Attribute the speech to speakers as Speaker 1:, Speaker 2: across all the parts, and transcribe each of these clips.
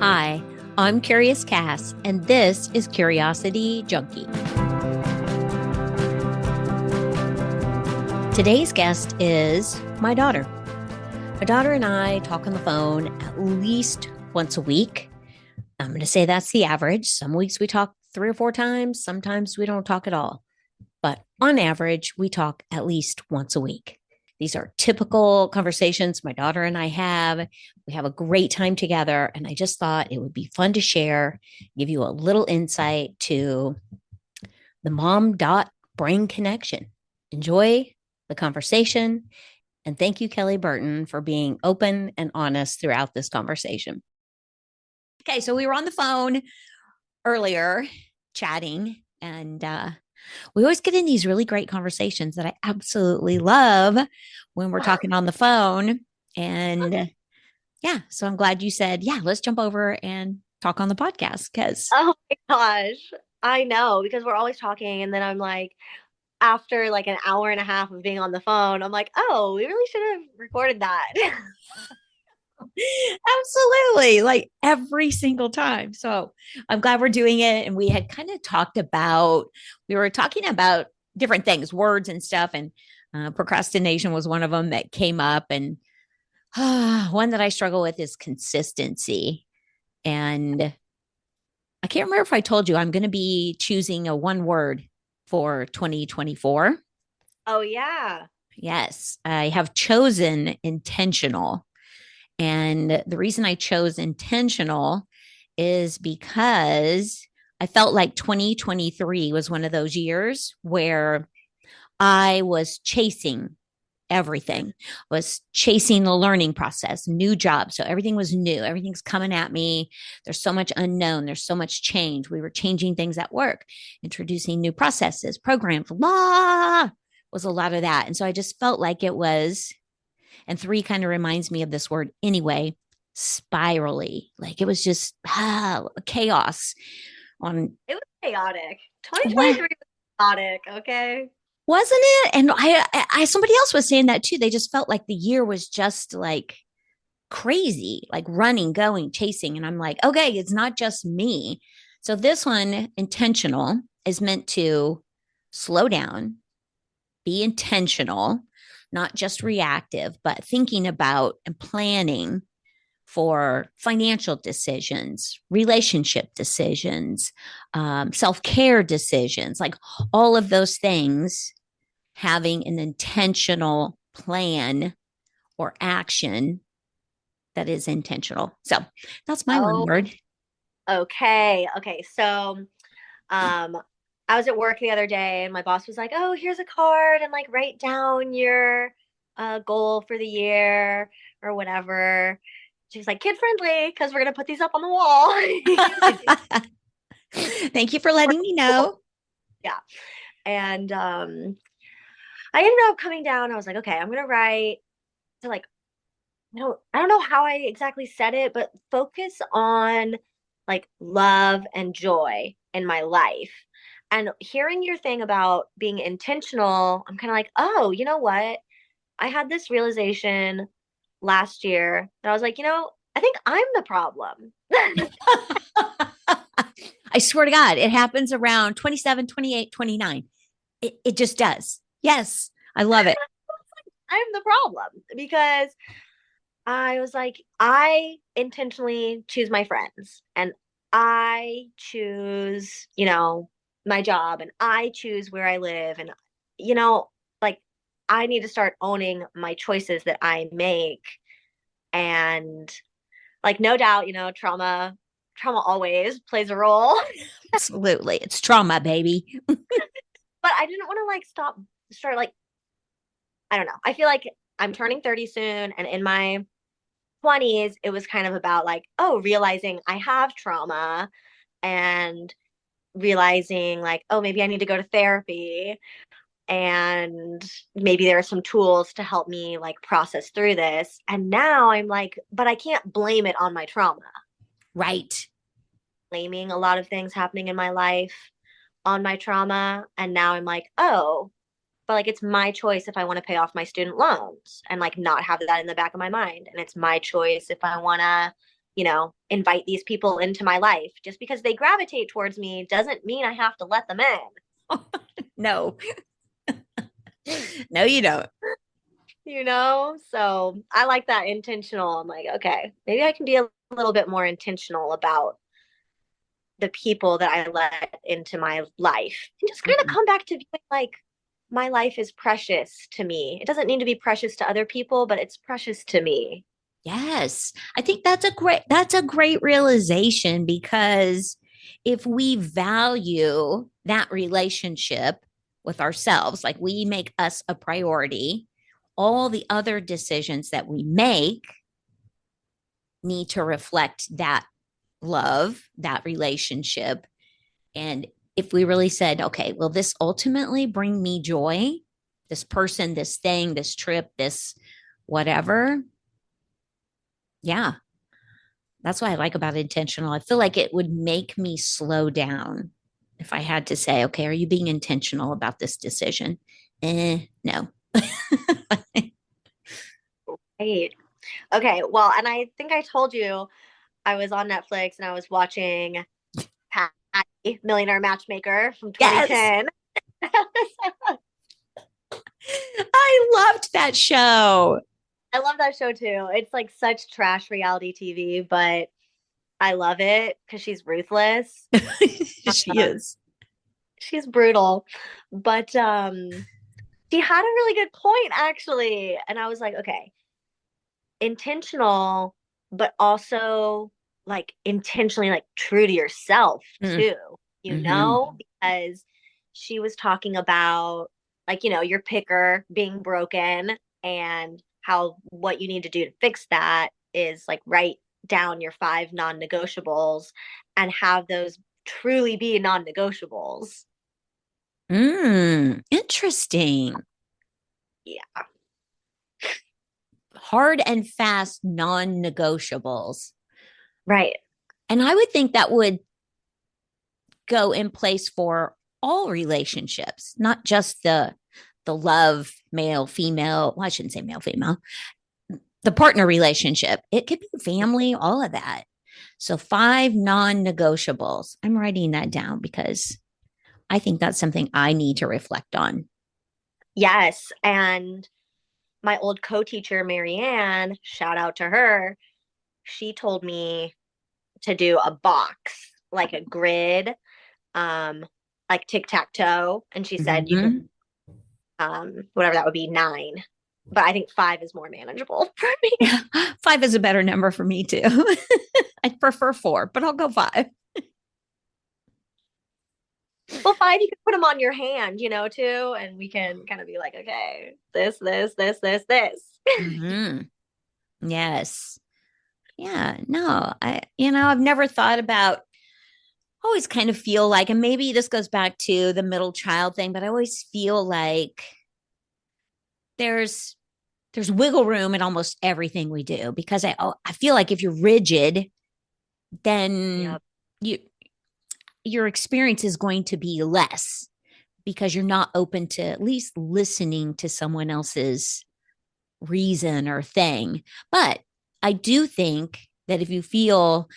Speaker 1: Hi, I'm Curious Cass, and this is Curiosity Junkie. Today's guest is my daughter. My daughter and I talk on the phone at least once a week. I'm going to say that's the average. Some weeks we talk 3 or 4 times, sometimes we don't talk at all. But on average, we talk at least once a week. These are typical conversations my daughter and I have. We have a great time together. And I just thought it would be fun to share, give you a little insight to the mom dot brain connection. Enjoy the conversation. And thank you, Kelly Burton, for being open and honest throughout this conversation. Okay, so we were on the phone earlier chatting, and we always get in these really great conversations that I absolutely love when we're talking on the phone. And yeah, so I'm glad you said, yeah, let's jump over and talk on the podcast because
Speaker 2: Oh my gosh. I know because we're always talking and then I'm like after like an hour and a half of being on the phone, I'm like, "Oh, we really should have recorded that."
Speaker 1: absolutely, like every single time. So I'm glad we're doing it. And we had kind of we were talking about different things, words and stuff. And procrastination was one of them that came up. And one that I struggle with is consistency. And I can't remember if I told you I'm going to be choosing a one word for 2024.
Speaker 2: Oh yeah.
Speaker 1: Yes, I have chosen intentional. And the reason I chose intentional is because I felt like 2023 was one of those years where I was chasing everything, was chasing the learning process, new jobs. So everything was new. Everything's coming at me. There's so much unknown. There's so much change. We were changing things at work, introducing new processes, programs, law was a lot of that. And so I just felt like it was, and three kind of reminds me of this word anyway, spirally. Like it was just chaos on
Speaker 2: It was chaotic.
Speaker 1: what
Speaker 2: 2023 was chaotic, okay?
Speaker 1: wasn't it? And somebody else was saying that too. They just felt like the year was just like crazy, like running, going, chasing. And I'm like, okay, it's not just me. So this one, intentional, is meant to slow down, be intentional, not just reactive, but thinking about and planning for financial decisions, relationship decisions, self care decisions, like all of those things, having an intentional plan or action that is intentional. So that's my one
Speaker 2: Oh,
Speaker 1: word.
Speaker 2: okay. Okay. So, um I was at work the other day and my boss was like, "Oh, here's a card and like write down your goal for the year or whatever." She's like, "Kid friendly because we're going to put these up on the wall."
Speaker 1: Thank you for letting me know.
Speaker 2: Yeah. And I ended up coming down. I was like, okay, I'm gonna write to like I don't know how I exactly said it, but focus on like love and joy in my life. And hearing your thing about being intentional, I'm kind of like, oh, you know what? I had this realization last year that I was like, I think I'm the problem.
Speaker 1: I swear to God, it happens around 27, 28, 29. It just does. Yes, I love it.
Speaker 2: I'm the problem because I was like, I intentionally choose my friends and I choose, my job and I choose where I live. And, you know, like I need to start owning my choices that I make. And like, no doubt, trauma always plays a role.
Speaker 1: Absolutely. It's trauma, baby.
Speaker 2: But I didn't want to like start like, I don't know. I feel like I'm turning 30 soon. And in my 20s, it was kind of about like, oh, realizing I have trauma and realizing like, oh, maybe I need to go to therapy and maybe there are some tools to help me like process through this. And now I'm like, but I can't blame it on my trauma.
Speaker 1: Right.
Speaker 2: Blaming a lot of things happening in my life on my trauma. And now I'm like, oh, but like it's my choice if I want to pay off my student loans and like not have that in the back of my mind. And it's my choice if I want to invite these people into my life. Just because they gravitate towards me doesn't mean I have to let them in.
Speaker 1: No, no, you don't.
Speaker 2: So I like that intentional. I'm like, okay, maybe I can be a little bit more intentional about the people that I let into my life and just kind of
Speaker 1: Mhm.
Speaker 2: come back to being like, my life is precious to me. It doesn't need to be precious to other people, but it's precious to me.
Speaker 1: Yes. I think that's a great realization because if we value that relationship with ourselves, like we make us a priority, all the other decisions that we make need to reflect that love, that relationship. And if we really said, okay, will this ultimately bring me joy? This person, this thing, this trip, this whatever. Yeah, that's what I like about intentional. I feel like it would make me slow down if I had to say, okay, are you being intentional about this decision? No.
Speaker 2: Right. Okay. Well, and I think I told you I was on Netflix and I was watching Patty, Millionaire Matchmaker from
Speaker 1: Yes,
Speaker 2: 2010.
Speaker 1: I loved that show.
Speaker 2: I love that show too. It's like such trash reality TV, but I love it because she's ruthless.
Speaker 1: She is.
Speaker 2: She's brutal, but she had a really good point actually, and I was like, okay, intentional, but also like intentionally like true to yourself
Speaker 1: Mm,
Speaker 2: too,
Speaker 1: hmm
Speaker 2: because she was talking about like, your picker being broken and how what you need to do to fix that is like write down your five non-negotiables and have those truly be non-negotiables.
Speaker 1: Interesting.
Speaker 2: Yeah.
Speaker 1: Hard and fast non negotiables.
Speaker 2: Right.
Speaker 1: And I would think that would go in place for all relationships, not just the love, male, female. Well, I shouldn't say male, female, the partner relationship. It could be family, all of that. So, five non negotiables. I'm writing that down because I think that's something I need to reflect on.
Speaker 2: Yes. And my old co-teacher, Marianne, shout out to her, she told me to do a box, like a grid, um, like tic-tac-toe. And she said you can
Speaker 1: Mm-hmm.
Speaker 2: whatever that would be, nine. But I think five is more manageable for me.
Speaker 1: Five is a better number for me too. I prefer four, but I'll go five.
Speaker 2: Well, five, you can put them on your hand, too, and we can kind of be like, okay, this.
Speaker 1: Mm-hmm. Yes. Yeah. No, I've never thought about, always kind of feel like, and maybe this goes back to the middle child thing, but I always feel like there's there's wiggle room in almost everything we do because I feel like if you're rigid, then
Speaker 2: Yep.
Speaker 1: you your experience is going to be less because you're not open to at least listening to someone else's reason or thing. But I do think that if you feel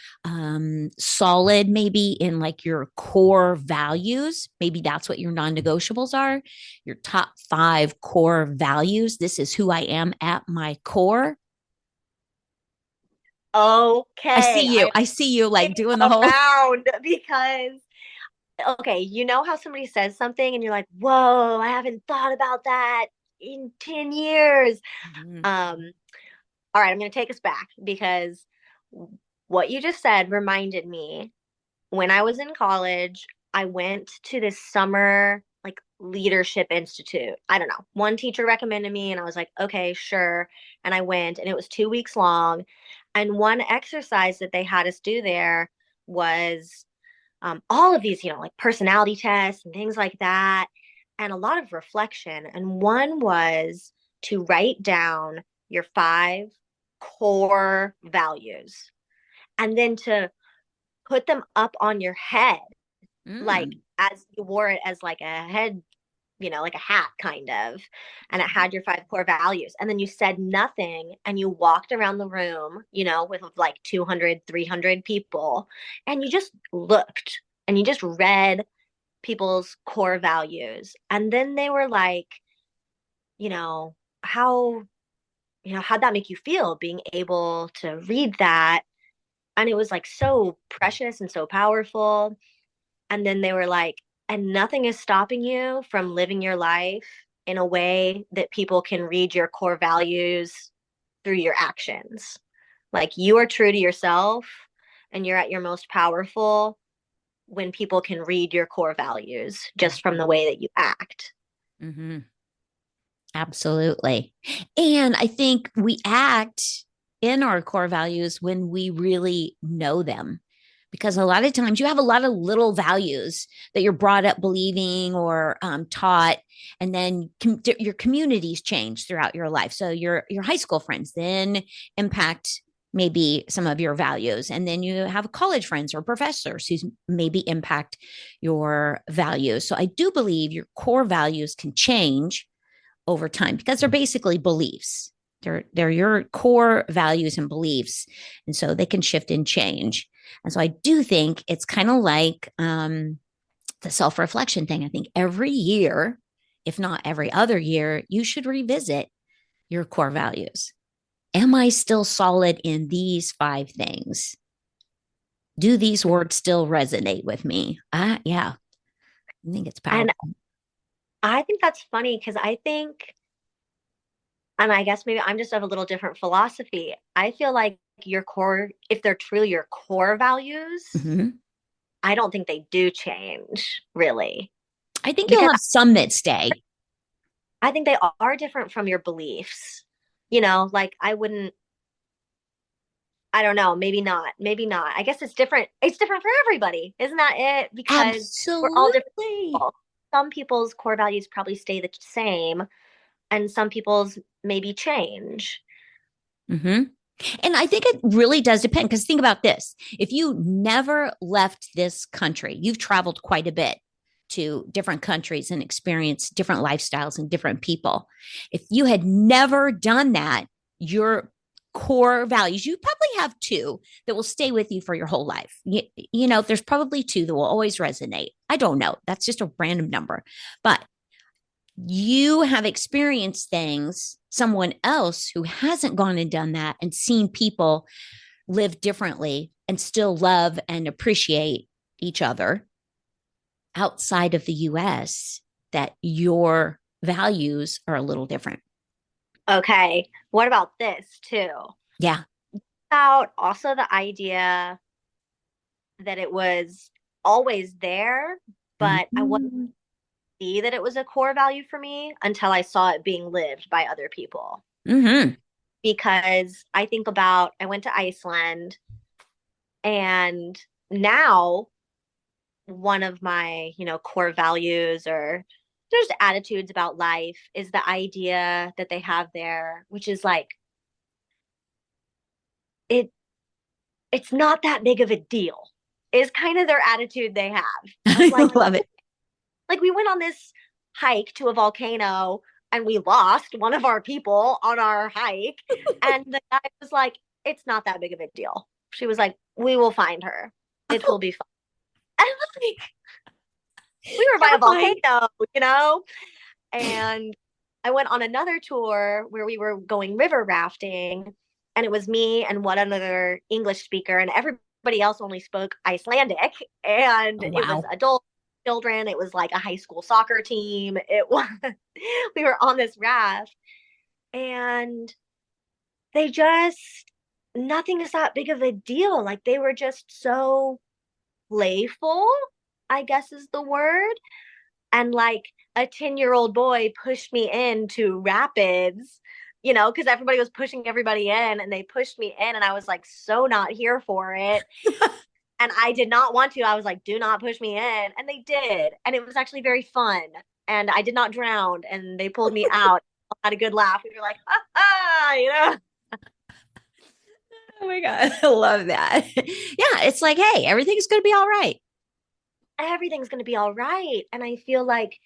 Speaker 1: solid, maybe in like your core values, maybe that's what your non negotiables are, your top five core values. This is who I am at my core. I
Speaker 2: Okay,
Speaker 1: see you. I see you like doing the whole.
Speaker 2: around because okay, you know how somebody says something and you're like, whoa, I haven't thought about that in 10 years.
Speaker 1: Mhm.
Speaker 2: Um, all right, I'm going to take us back because what you just said reminded me when I was in college, I went to this summer like leadership institute. I don't know. One teacher recommended me and I was like, okay, sure. And I went and it was 2 weeks long. And one exercise that they had us do there was all of these, like personality tests and things like that, and a lot of reflection. And one was to write down your five core values and then to put them up on your head, like
Speaker 1: Mm.
Speaker 2: as you wore it as like a head. like a hat kind of, and it had your five core values. And then you said nothing and you walked around the room, with like 200, 300 people, and you just looked and you just read people's core values. And then they were like, you know, how, how'd that make you feel being able to read that? And it was like so precious and so powerful. And then they were like, and nothing is stopping you from living your life in a way that people can read your core values through your actions. Like you are true to yourself and you're at your most powerful when people can read your core values just from the way that you act.
Speaker 1: Mm-hmm. Absolutely. And I think we act in our core values when we really know them. Because a lot of times you have a lot of little values that you're brought up believing or taught, and then your communities change throughout your life. So your high school friends then impact maybe some of your values, and then you have college friends or professors who maybe impact your values. So I do believe your core values can change over time because they're basically beliefs. They're your core values and beliefs, and so they can shift and change. And so I do think it's kind of like the self reflection thing. I think every year, if not every other year, you should revisit your core values. Am I still solid in these five things? Do these words still resonate with me? Yeah, I think it's
Speaker 2: And
Speaker 1: powerful.
Speaker 2: I think that's funny because I think, and I guess maybe I'm just of a little different philosophy. I feel like your core, if they're truly your core values,
Speaker 1: Mhm.
Speaker 2: I don't think they do change really.
Speaker 1: I think you'll
Speaker 2: Because
Speaker 1: have some that stay.
Speaker 2: I think they are different from your beliefs. Like I don't know, maybe not, maybe not. I guess it's different. It's different for everybody. Isn't that it? Because we're all different
Speaker 1: Absolutely.
Speaker 2: people. Some people's core values probably stay the same, and some people's maybe change.
Speaker 1: Mm-hmm. And I think it really does depend because think about this. If you never left this country, you've traveled quite a bit to different countries and experienced different lifestyles and different people. If you had never done that, your core values, you probably have two that will stay with you for your whole life. There's probably two that will always resonate. I don't know. That's just a random number. But you have experienced things, someone else who hasn't gone and done that and seen people live differently and still love and appreciate each other outside of the US, that your values are a little different.
Speaker 2: Okay. What about this too?
Speaker 1: Yeah.
Speaker 2: About also the idea that it was always there, but I wasn't
Speaker 1: Mm-hmm.
Speaker 2: see that it was a core value for me until I saw it being lived by other people.
Speaker 1: Mm-hmm.
Speaker 2: Because I think about, I went to Iceland, and now one of my, core values or just attitudes about life is the idea that they have there, which is like it it's not that big of a deal. Is kind of their attitude they have. Of
Speaker 1: I
Speaker 2: like
Speaker 1: love it.
Speaker 2: we went on this hike to a volcano and we lost one of our people on our hike. And the guy was like, it's not that big of a deal. She was like, we will find her. It will be fine. And like, we were by
Speaker 1: You're
Speaker 2: a
Speaker 1: fine.
Speaker 2: volcano. And I went on another tour where we were going river rafting. And it was me and one other English speaker, and everybody else only spoke Icelandic. And
Speaker 1: Oh,
Speaker 2: it was
Speaker 1: wow.
Speaker 2: adult children. It was like a high school soccer team. It was, we were on this raft, and they just, nothing is that big of a deal. Like they were just so playful, I guess is the word. And like a 10-year-old boy pushed me into rapids, because everybody was pushing everybody in, and they pushed me in, and I was like so not here for it. And I did not want to. I was like, do not push me in. And they did. And it was actually very fun. And I did not drown. And they pulled me out. I had a good laugh. We were like, ha ha.
Speaker 1: Oh my God. I love that. Yeah. It's like, hey, everything's going to be all right.
Speaker 2: Everything's going to be all right. And I feel like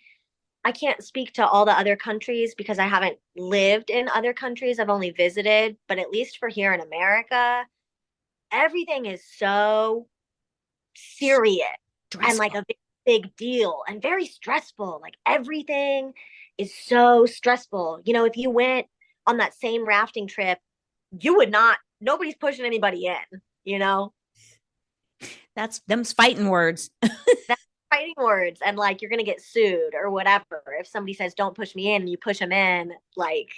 Speaker 2: I can't speak to all the other countries because I haven't lived in other countries. I've only visited, but at least for here in America, everything is so serious and like
Speaker 1: Stressful.
Speaker 2: a big deal and very stressful. Like everything is so stressful. You know, if you went on that same rafting trip, you would not, nobody's pushing anybody in, you know?
Speaker 1: That's them's fighting words.
Speaker 2: That's fighting words. And like you're going to get sued or whatever. If somebody says, don't push me in, and you push them in, like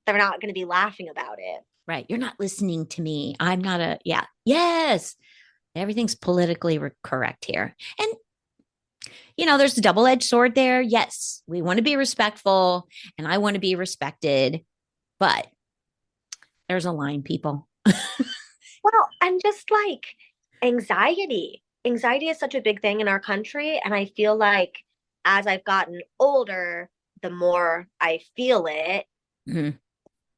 Speaker 2: they're not going to be laughing about it.
Speaker 1: Right. You're not listening to me. I'm not a, yeah. Yes. Everything's politically correct here. And, there's a double edged sword there. Yes. We want to be respectful and I want to be respected, but there's a line, people.
Speaker 2: Well, and just like anxiety. Anxiety is such a big thing in our country. And I feel like as I've gotten older, the more I feel it.
Speaker 1: Mhm.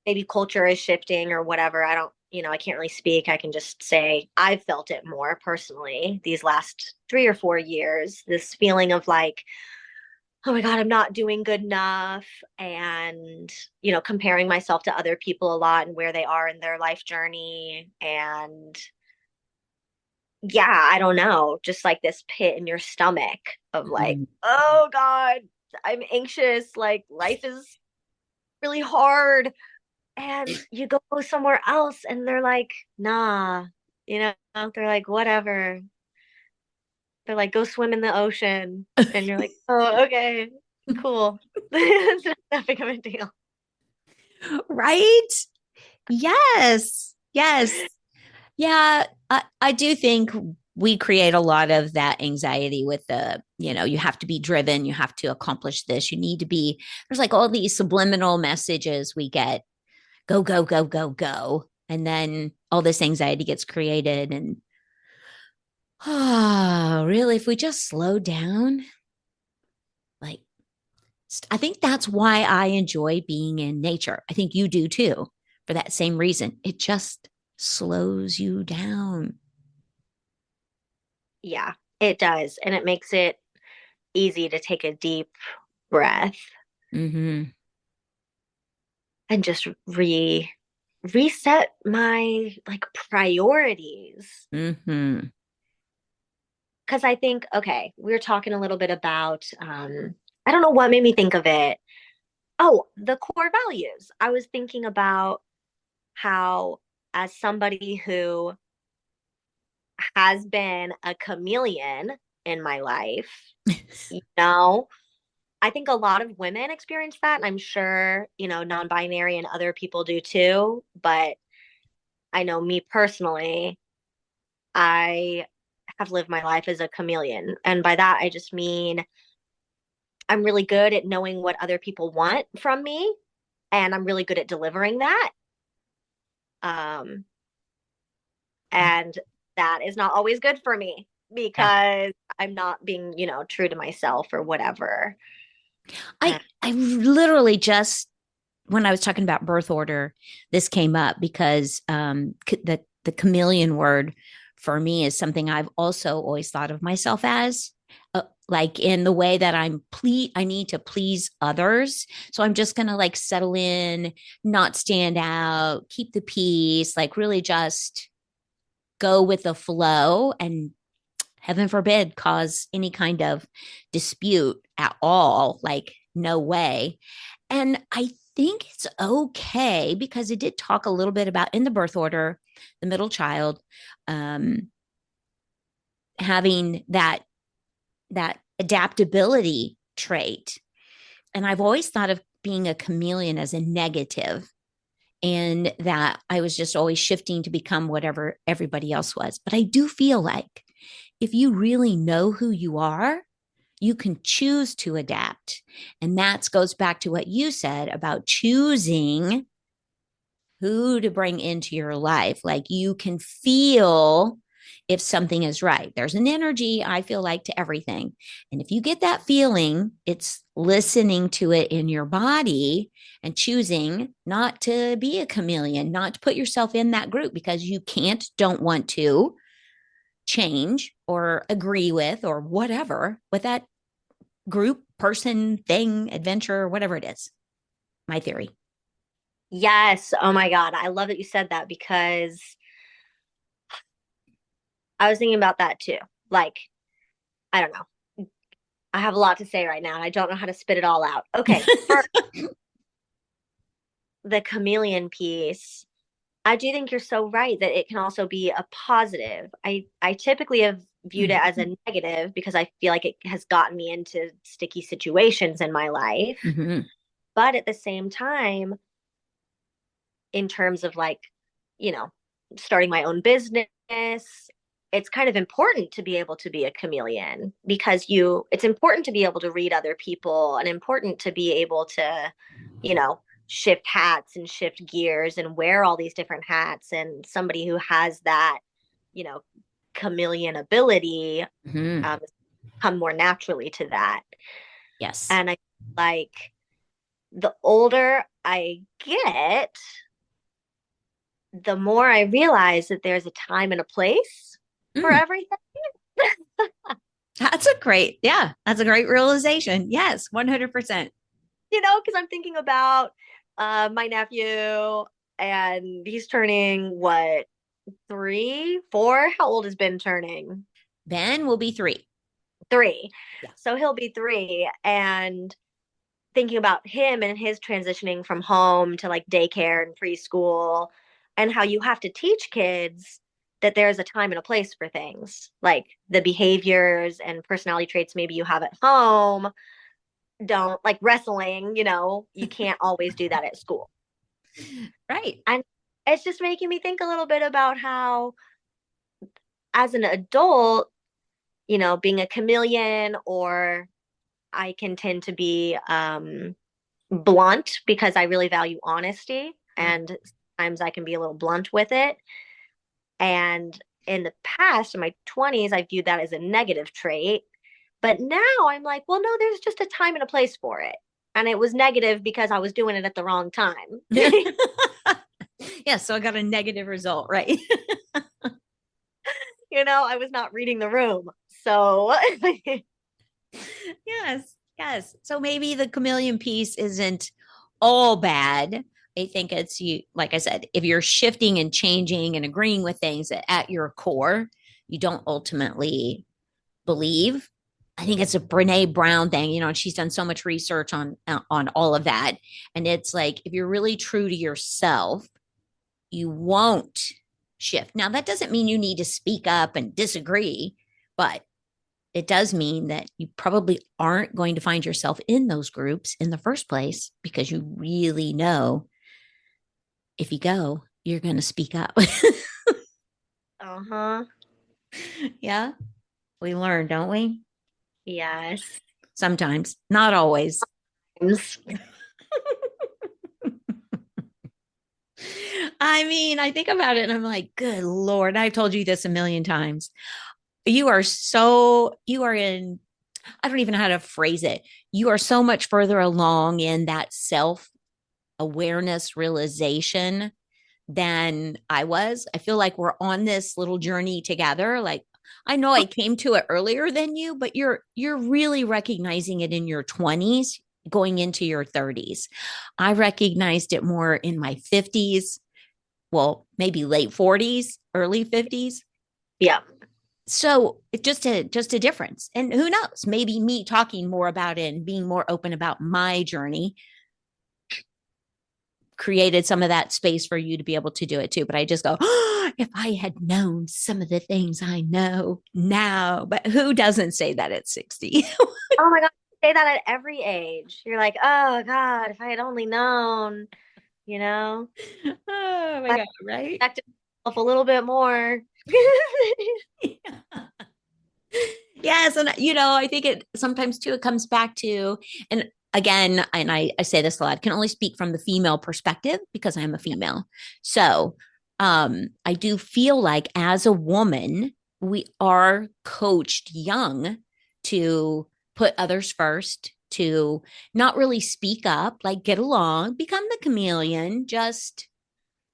Speaker 2: Maybe culture is shifting or whatever. I don't, I can't really speak. I can just say I've felt it more personally these last 3 or 4 years. This feeling of like, oh my God, I'm not doing good enough. And, comparing myself to other people a lot and where they are in their life journey. And yeah, I don't know, just like this pit in your stomach of like,
Speaker 1: Mhm.
Speaker 2: oh God, I'm anxious. Like life is really hard. And you go somewhere else and they're like, nah, they're like, whatever. They're like, go swim in the ocean. And you're like, oh, okay, cool. It's not that big of a deal.
Speaker 1: Right? Yes. Yes. Yeah, I do think we create a lot of that anxiety with you have to be driven, you have to accomplish this, you need to be, there's like all these subliminal messages we get, go, go, go, go, go. And then all this anxiety gets created. And really, if we just slow down, like, I think that's why I enjoy being in nature. I think you do too, for that same reason. It just slows you down.
Speaker 2: Yeah, it does. And it makes it easy to take a deep breath
Speaker 1: Mm-hmm.
Speaker 2: and just reset my like priorities.
Speaker 1: Mm-hmm.
Speaker 2: Because I think, okay, we were talking a little bit about, I don't know what made me think of it. Oh, the core values. I was thinking about how, as somebody who has been a chameleon in my life, you know, I think a lot of women experience that. And I'm sure, non binary and other people do too. But I know me personally, I have lived my life as a chameleon. And by that, I just mean I'm really good at knowing what other people want from me. And I'm really good at delivering that. Um, and that is not always good for me
Speaker 1: Yeah.
Speaker 2: because I'm not being, true to myself or whatever.
Speaker 1: I
Speaker 2: Uh,
Speaker 1: I literally just when I was talking about birth order, this came up because the chameleon word for me is something I've also always thought of myself as. Like in the way that I need to please others. So I'm just gonna like settle in, not stand out, keep the peace, like really just go with the flow and heaven forbid cause any kind of dispute at all. Like, no way. And I think it's okay because it did talk a little bit about in the birth order, the middle child, um, having that adaptability trait. And I've always thought of being a chameleon as a negative, and that I was just always shifting to become whatever everybody else was. But I do feel like if you really know who you are, you can choose to adapt. And that goes back to what you said about choosing who to bring into your life. Like you can feel if something is right. There's an energy, I feel like, to everything. And if you get that feeling, it's listening to it in your body and choosing not to be a chameleon, not to put yourself in that group because you can't, don't want to change or agree with or whatever with that group, person, thing, adventure, whatever it is. My theory.
Speaker 2: Yes. Oh my God. I love that you said that because I was thinking about that too. Like, I don't know. I have a lot to say right now and I don't know how to spit it all out. Okay. For the chameleon piece, I do think you're so right that it can also be a positive. I typically have viewed it as a negative because I feel like it has gotten me into sticky situations in my life.
Speaker 1: Mm-hmm.
Speaker 2: But at the same time, in terms of like, you know, starting my own business, it's kind of important to be able to be a chameleon because it's important to be able to read other people and important to be able to, you know, shift hats and shift gears and wear all these different hats. And somebody who has that, you know, chameleon ability
Speaker 1: Mm-hmm.
Speaker 2: come more naturally to that.
Speaker 1: Yes.
Speaker 2: And I like the older I get, the more I realize that there's a time and a place for
Speaker 1: Mm.
Speaker 2: everything.
Speaker 1: That's a great realization. Yes, 100%.
Speaker 2: Because I'm thinking about my nephew and he's turning what, 3, 4? How old has Ben turning?
Speaker 1: Ben will be 3.
Speaker 2: 3.
Speaker 1: Yeah.
Speaker 2: So he'll be 3. And thinking about him and his transitioning from home to like daycare and preschool and how you have to teach kids that there's a time and a place for things like the behaviors and personality traits maybe you have at home don't like wrestling, you can't always do that at school.
Speaker 1: Right.
Speaker 2: And it's just making me think a little bit about how as an adult, being a chameleon, or I can tend to be blunt because I really value honesty, and sometimes I can be a little blunt with it. And in the past, in my 20s, I viewed that as a negative trait. But now I'm like, well, no, there's just a time and a place for it. And it was negative because I was doing it at the wrong time.
Speaker 1: Yeah, so I got a negative result, right?
Speaker 2: I was not reading the room. So,
Speaker 1: Yes, yes. So maybe the chameleon piece isn't all bad. I think it's you, like I said, if you're shifting and changing and agreeing with things at your core, you don't ultimately believe. I think it's a Brene Brown thing, and she's done so much research on all of that. And it's like if you're really true to yourself, you won't shift. Now, that doesn't mean you need to speak up and disagree, but it does mean that you probably aren't going to find yourself in those groups in the first place because you really know if you go, you're going to speak up.
Speaker 2: uh-huh.
Speaker 1: Yeah, we learn, don't we?
Speaker 2: Yes.
Speaker 1: Sometimes, not always. I mean, I think about it and I'm like, good Lord, I've told you this a million times. You are in, I don't even know how to phrase it. You are so much further along in that self awareness realization than I was. I feel like we're on this little journey together. Like I know I came to it earlier than you, but you're really recognizing it in your 20s going into your 30s. I recognized it more in my 50s, well, maybe late 40s, early 50s.
Speaker 2: Yeah.
Speaker 1: So it's just a difference. And who knows, maybe me talking more about it and being more open about my journey created some of that space for you to be able to do it too. But I just go, oh, if I had known some of the things I know now, but who doesn't say that at 60?
Speaker 2: Oh my God. Say that at every age. You're like, oh God, if I had only known, you know,
Speaker 1: Oh my
Speaker 2: I
Speaker 1: God, right?
Speaker 2: protected myself a little bit more.
Speaker 1: Yes. And, I think it sometimes too, it comes back to, and again, and I say this a lot, I can only speak from the female perspective because I'm a female. So I do feel like as a woman, we are coached young to put others first, to not really speak up, like get along, become the chameleon, just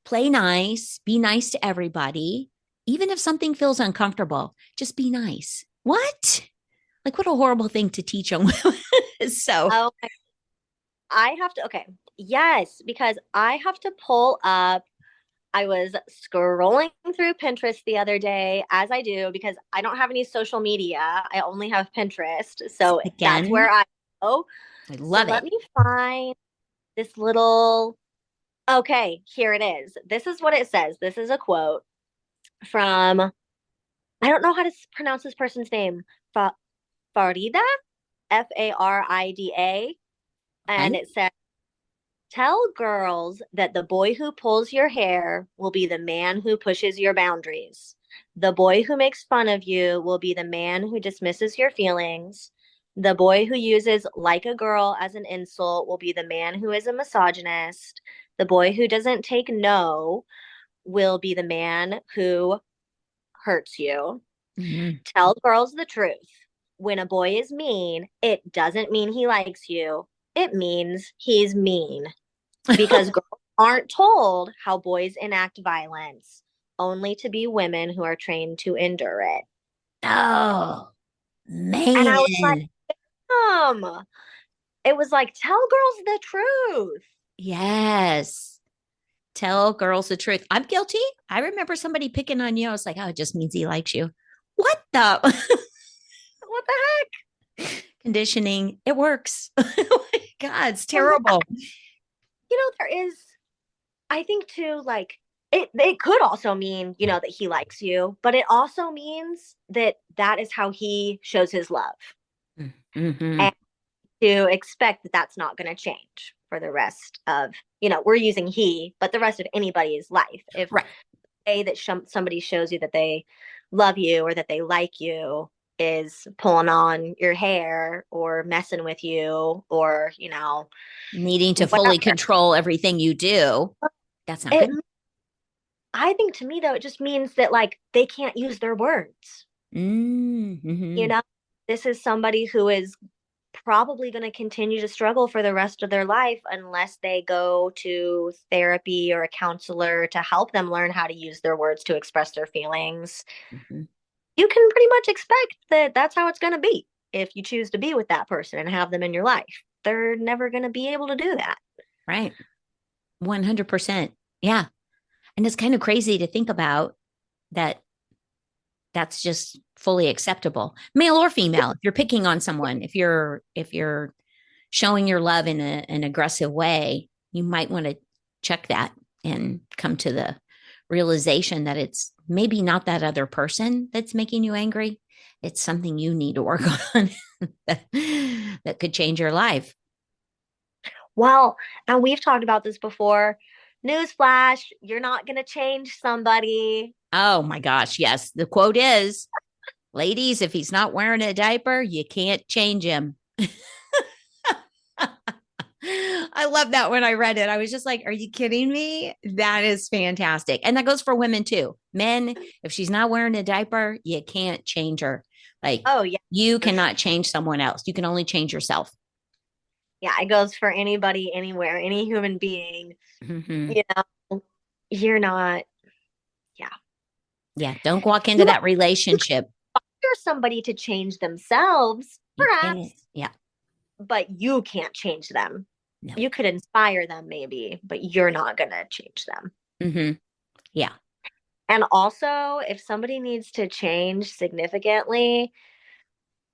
Speaker 1: play nice, be nice to everybody. Even if something feels uncomfortable, just be nice. What? Like, what a horrible thing to teach them. So,
Speaker 2: Oh, I have to, okay. Yes, because I have to pull up. I was scrolling through Pinterest the other day, as I do, because I don't have any social media. I only have Pinterest. So that's
Speaker 1: again,
Speaker 2: where I go.
Speaker 1: I
Speaker 2: So
Speaker 1: love
Speaker 2: let
Speaker 1: it.
Speaker 2: me find this little. Okay, here it is. This is what it says. This is a quote from, I don't know how to pronounce this person's name. Farida, Farida. And
Speaker 1: Okay.
Speaker 2: it says, tell girls that the boy who pulls your hair will be the man who pushes your boundaries. The boy who makes fun of you will be the man who dismisses your feelings. The boy who uses like a girl as an insult will be the man who is a misogynist. The boy who doesn't take no will be the man who hurts you.
Speaker 1: Mhm.
Speaker 2: Tell girls the truth. When a boy is mean, it doesn't mean he likes you. It means he's mean because girls aren't told how boys enact violence, only to be women who are trained to endure it.
Speaker 1: Oh,
Speaker 2: And I was like,
Speaker 1: man.
Speaker 2: it was like, tell girls the truth.
Speaker 1: Yes. Tell girls the truth. I'm guilty. I remember somebody picking on you. I was like, oh, it just means he likes you. What the
Speaker 2: What the
Speaker 1: conditioning? It works. Oh my God, it's
Speaker 2: heck?
Speaker 1: terrible.
Speaker 2: There is, I think too, like, it could also mean, that he likes you, but it also means that that is how he shows his love.
Speaker 1: Mm-hmm.
Speaker 2: And to expect that that's not going to change for the rest of, we're using he, but the rest of anybody's life. If
Speaker 1: Right.
Speaker 2: a that somebody shows you that they love you or that they like you is pulling on your hair or messing with you or
Speaker 1: Needing to fully
Speaker 2: whatever.
Speaker 1: control everything you do. That's not
Speaker 2: It
Speaker 1: good.
Speaker 2: I think to me though it just means that like they can't use their words. You
Speaker 1: Mm-hmm.
Speaker 2: know, this is somebody who is probably going to continue to struggle for the rest of their life unless they go to therapy or a counselor to help them learn how to use their words to express their feelings.
Speaker 1: Mm-hmm.
Speaker 2: You can pretty much expect that that's how it's going to be if you choose to be with that person and have them in your life. They're never going to be able to do that.
Speaker 1: Right. 100%. Yeah. And it's kind of crazy to think about that that's just fully acceptable, male or female. If you're picking on someone, if you're showing your love in an aggressive way, you might want to check that and come to the realization that it's maybe not that other person that's making you angry. It's something you need to work on that, that could change your life.
Speaker 2: Well, and we've talked about this before. Newsflash, you're not going to change somebody.
Speaker 1: Oh my gosh. Yes. The quote is, ladies, if he's not wearing a diaper, you can't change him. I love that when I read it. I was just like, are you kidding me? That is fantastic. And that goes for women too. Men, if she's not wearing a diaper, you can't change her. Like,
Speaker 2: Oh, yeah,
Speaker 1: you
Speaker 2: for sure.
Speaker 1: cannot change someone else. You can only change yourself.
Speaker 2: Yeah, it goes for anybody, anywhere, any human being.
Speaker 1: Mm-hmm.
Speaker 2: You know, you're not, yeah.
Speaker 1: Yeah. Don't walk into
Speaker 2: You
Speaker 1: that relationship.
Speaker 2: hire somebody to change themselves,
Speaker 1: You can't.
Speaker 2: perhaps,
Speaker 1: Yeah.
Speaker 2: but you can't change them.
Speaker 1: No.
Speaker 2: You could inspire them, maybe, but you're not going to change them.
Speaker 1: Mm-hmm. Yeah.
Speaker 2: And also, if somebody needs to change significantly,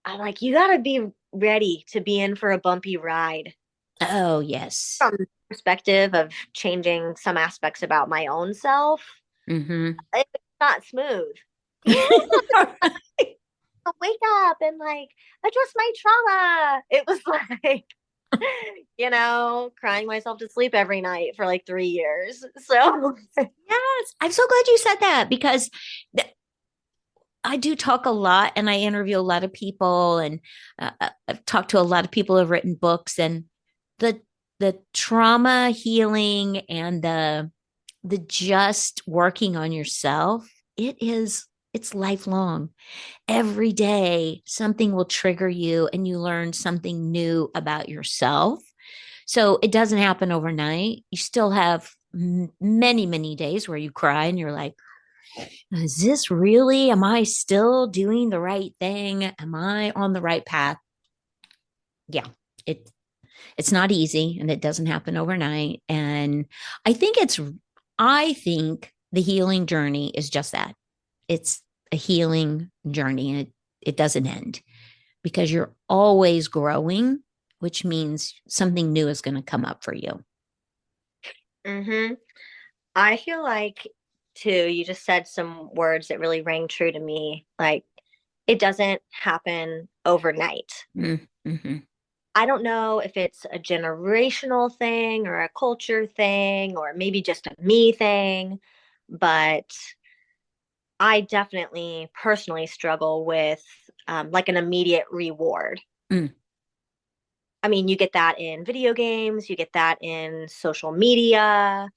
Speaker 2: I'm like, you got to be ready to be in for a bumpy ride
Speaker 1: Oh, yes.
Speaker 2: from the perspective of changing some aspects about my own self.
Speaker 1: Mm-hmm.
Speaker 2: It's not smooth. You wake up and like address my trauma. It was like, crying myself to sleep every night for like 3 years. So,
Speaker 1: Yes. I'm so glad you said that because I do talk a lot and I interview a lot of people and I've talked to a lot of people who have written books and the the trauma healing and the just working on yourself, it's lifelong. Every day something will trigger you and you learn something new about yourself. So it doesn't happen overnight. You still have many days where you cry and you're like, is this really, am I still doing the right thing? Am I on the right path? Yeah, it it's not easy and it doesn't happen overnight. And I think it's, I think the healing journey is just that. It's a healing journey and it doesn't end because you're always growing, which means something new is going to come up for you.
Speaker 2: Mm-hmm. I feel like too, you just said some words that really rang true to me. Like, it doesn't happen overnight.
Speaker 1: Mm-hmm.
Speaker 2: I don't know if it's a generational thing or a culture thing or maybe just a me thing, but I definitely personally struggle with like an immediate reward.
Speaker 1: Mm,
Speaker 2: I mean, you get that in video games, you get that in social media,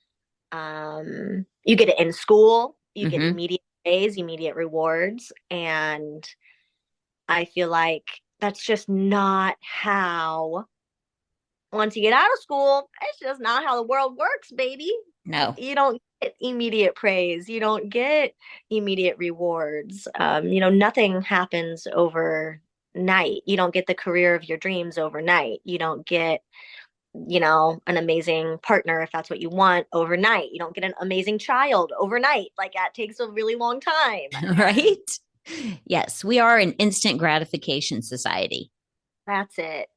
Speaker 2: you get it in school, you get
Speaker 1: mm-hmm.
Speaker 2: immediate praise, immediate rewards. And I feel like that's just not how, once you get out of school, it's just not how the world works, baby.
Speaker 1: No.
Speaker 2: You don't get immediate praise, you don't get immediate rewards. Nothing happens overnight. You don't get the career of your dreams overnight. You don't get an amazing partner if that's what you want overnight. You don't get an amazing child overnight. Like that takes a really long time. And
Speaker 1: Right? Yes, we are an instant gratification society.
Speaker 2: that's it.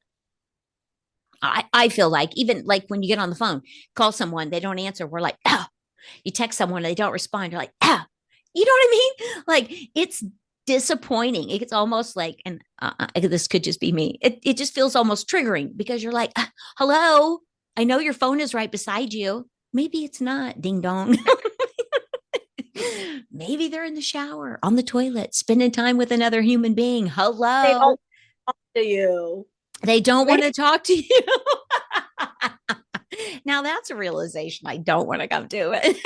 Speaker 1: I feel like even like when you get on the phone, call someone, they don't answer. We're like, oh, you text someone, they don't respond. You're like, ah, you know what I mean? Like it's disappointing. It's almost like, and this could just be me. It just feels almost triggering because you're like, hello, I know your phone is right beside you. Maybe it's not. Ding dong. Maybe they're in the shower, on the toilet, spending time with another human being.
Speaker 2: They
Speaker 1: Hello.
Speaker 2: don't talk to you.
Speaker 1: They don't want
Speaker 2: Maybe
Speaker 1: to talk to you. Now that's a realization I don't want to come to it.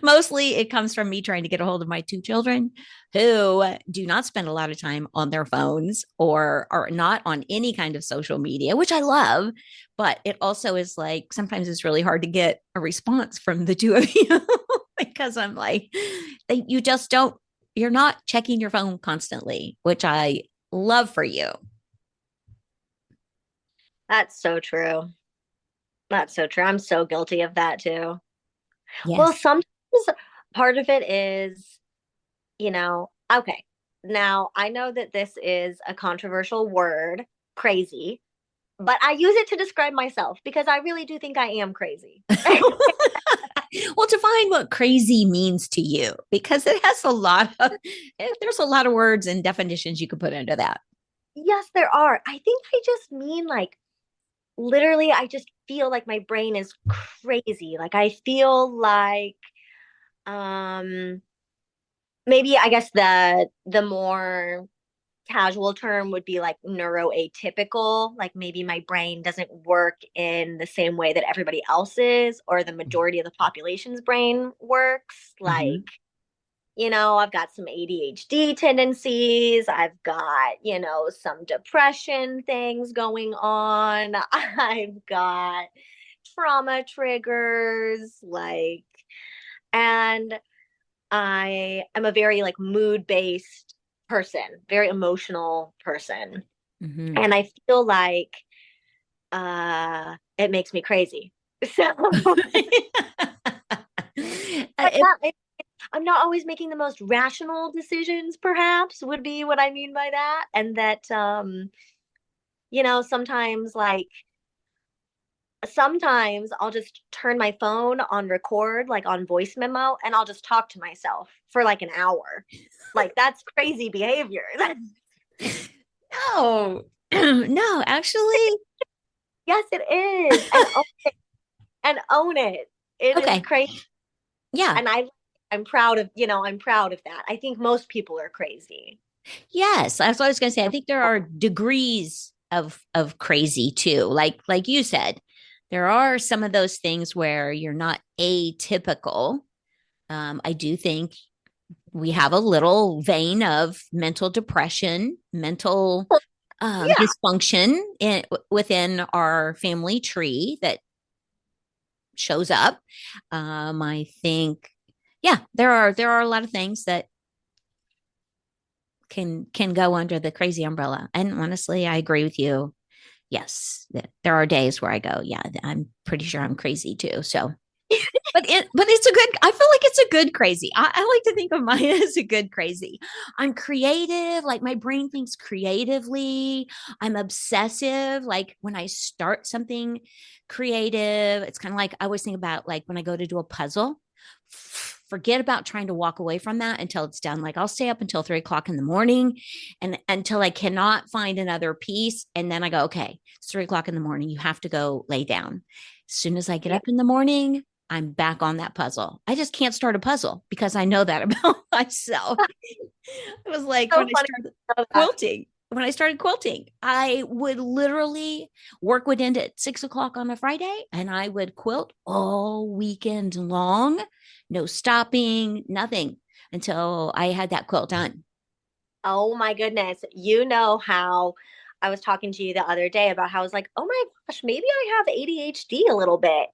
Speaker 1: Mostly it comes from me trying to get a hold of my two children who do not spend a lot of time on their phones or are not on any kind of social media, which I love. But it also is like sometimes it's really hard to get a response from the two of you because I'm like, you just don't, you're not checking your phone constantly, which I love for you.
Speaker 2: that's so true. That's so true. I'm so guilty of that too. Well,
Speaker 1: Yes.
Speaker 2: sometimes part of it is, okay. Now I know that this is a controversial word, crazy, but I use it to describe myself because I really do think I am crazy.
Speaker 1: Well, define what crazy means to you because it has a lot of, there's a lot of words and definitions you could put into that.
Speaker 2: Yes, there are. I think I just mean like literally, I just feel like my brain is crazy. Like I feel like um maybe I guess the more casual term would be like neuroatypical. Like maybe my brain doesn't work in the same way that everybody else's or the majority of the population's brain works. Like,
Speaker 1: Mm-hmm.
Speaker 2: I've got some ADHD tendencies. I've got, some depression things going on. I've got trauma triggers, and I am a very like mood-based person, very emotional person.
Speaker 1: Mm-hmm.
Speaker 2: And I feel like it makes me crazy. So but
Speaker 1: It,
Speaker 2: yeah, I'm not always making the most rational decisions, perhaps, would be what I mean by that. And that sometimes sometimes I'll just turn my phone on record, like on voice memo, and I'll just talk to myself for like an hour. Like that's crazy behavior.
Speaker 1: no, no, actually,
Speaker 2: Yes, it is. And own it. It is
Speaker 1: okay.
Speaker 2: crazy.
Speaker 1: Yeah.
Speaker 2: And I'm proud of that. I think most people are crazy.
Speaker 1: Yes. That's what I was going to say. I think there are degrees of crazy too. Like you said, there are some of those things where you're not atypical. I do think we have a little vein of mental depression, mental
Speaker 2: Yeah.
Speaker 1: dysfunction within our family tree that shows up. I think, Yeah, there are a lot of things that can go under the crazy umbrella. And honestly, I agree with you. Yes, there are days where I go, yeah, I'm pretty sure I'm crazy too. So, but it's a good. I feel like it's a good crazy. I like to think of mine as a good crazy. I'm creative. Like my brain thinks creatively. I'm obsessive. Like when I start something creative, it's kind of like I always think about like when I go to do a puzzle. Forget about trying to walk away from that until it's done. Like I'll stay up until 3 o'clock in the morning and until I cannot find another piece. And then I go, okay, it's 3 o'clock in the morning. You have to go lay down. As soon as I get
Speaker 2: Yeah.
Speaker 1: up in the morning, I'm back on that puzzle. I just can't start a puzzle because I know that about myself. It was like
Speaker 2: So
Speaker 1: when I
Speaker 2: funny
Speaker 1: started
Speaker 2: to know that.
Speaker 1: quilting. When I started quilting, I would literally work would end at 6 o'clock on a Friday and I would quilt all weekend long, no stopping, nothing until I had that quilt done.
Speaker 2: Oh my goodness. You know how I was talking to you the other day about how I was like, oh my gosh, maybe I have ADHD a little bit.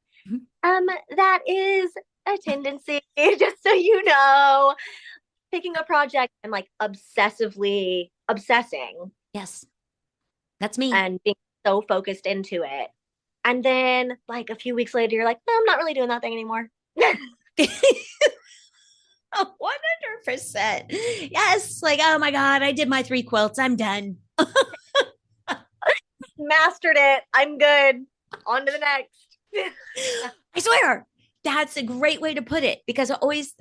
Speaker 2: That is a tendency, just so you know, picking a project and like obsessively obsessing
Speaker 1: Yes, that's me.
Speaker 2: and being so focused into it. And then like a few weeks later, you're like, no, I'm not really doing that thing anymore.
Speaker 1: 100%. Yes. Like, oh my God, I did my 3 quilts. I'm done.
Speaker 2: Mastered it. I'm good. On to the next.
Speaker 1: I swear. That's a great way to put it because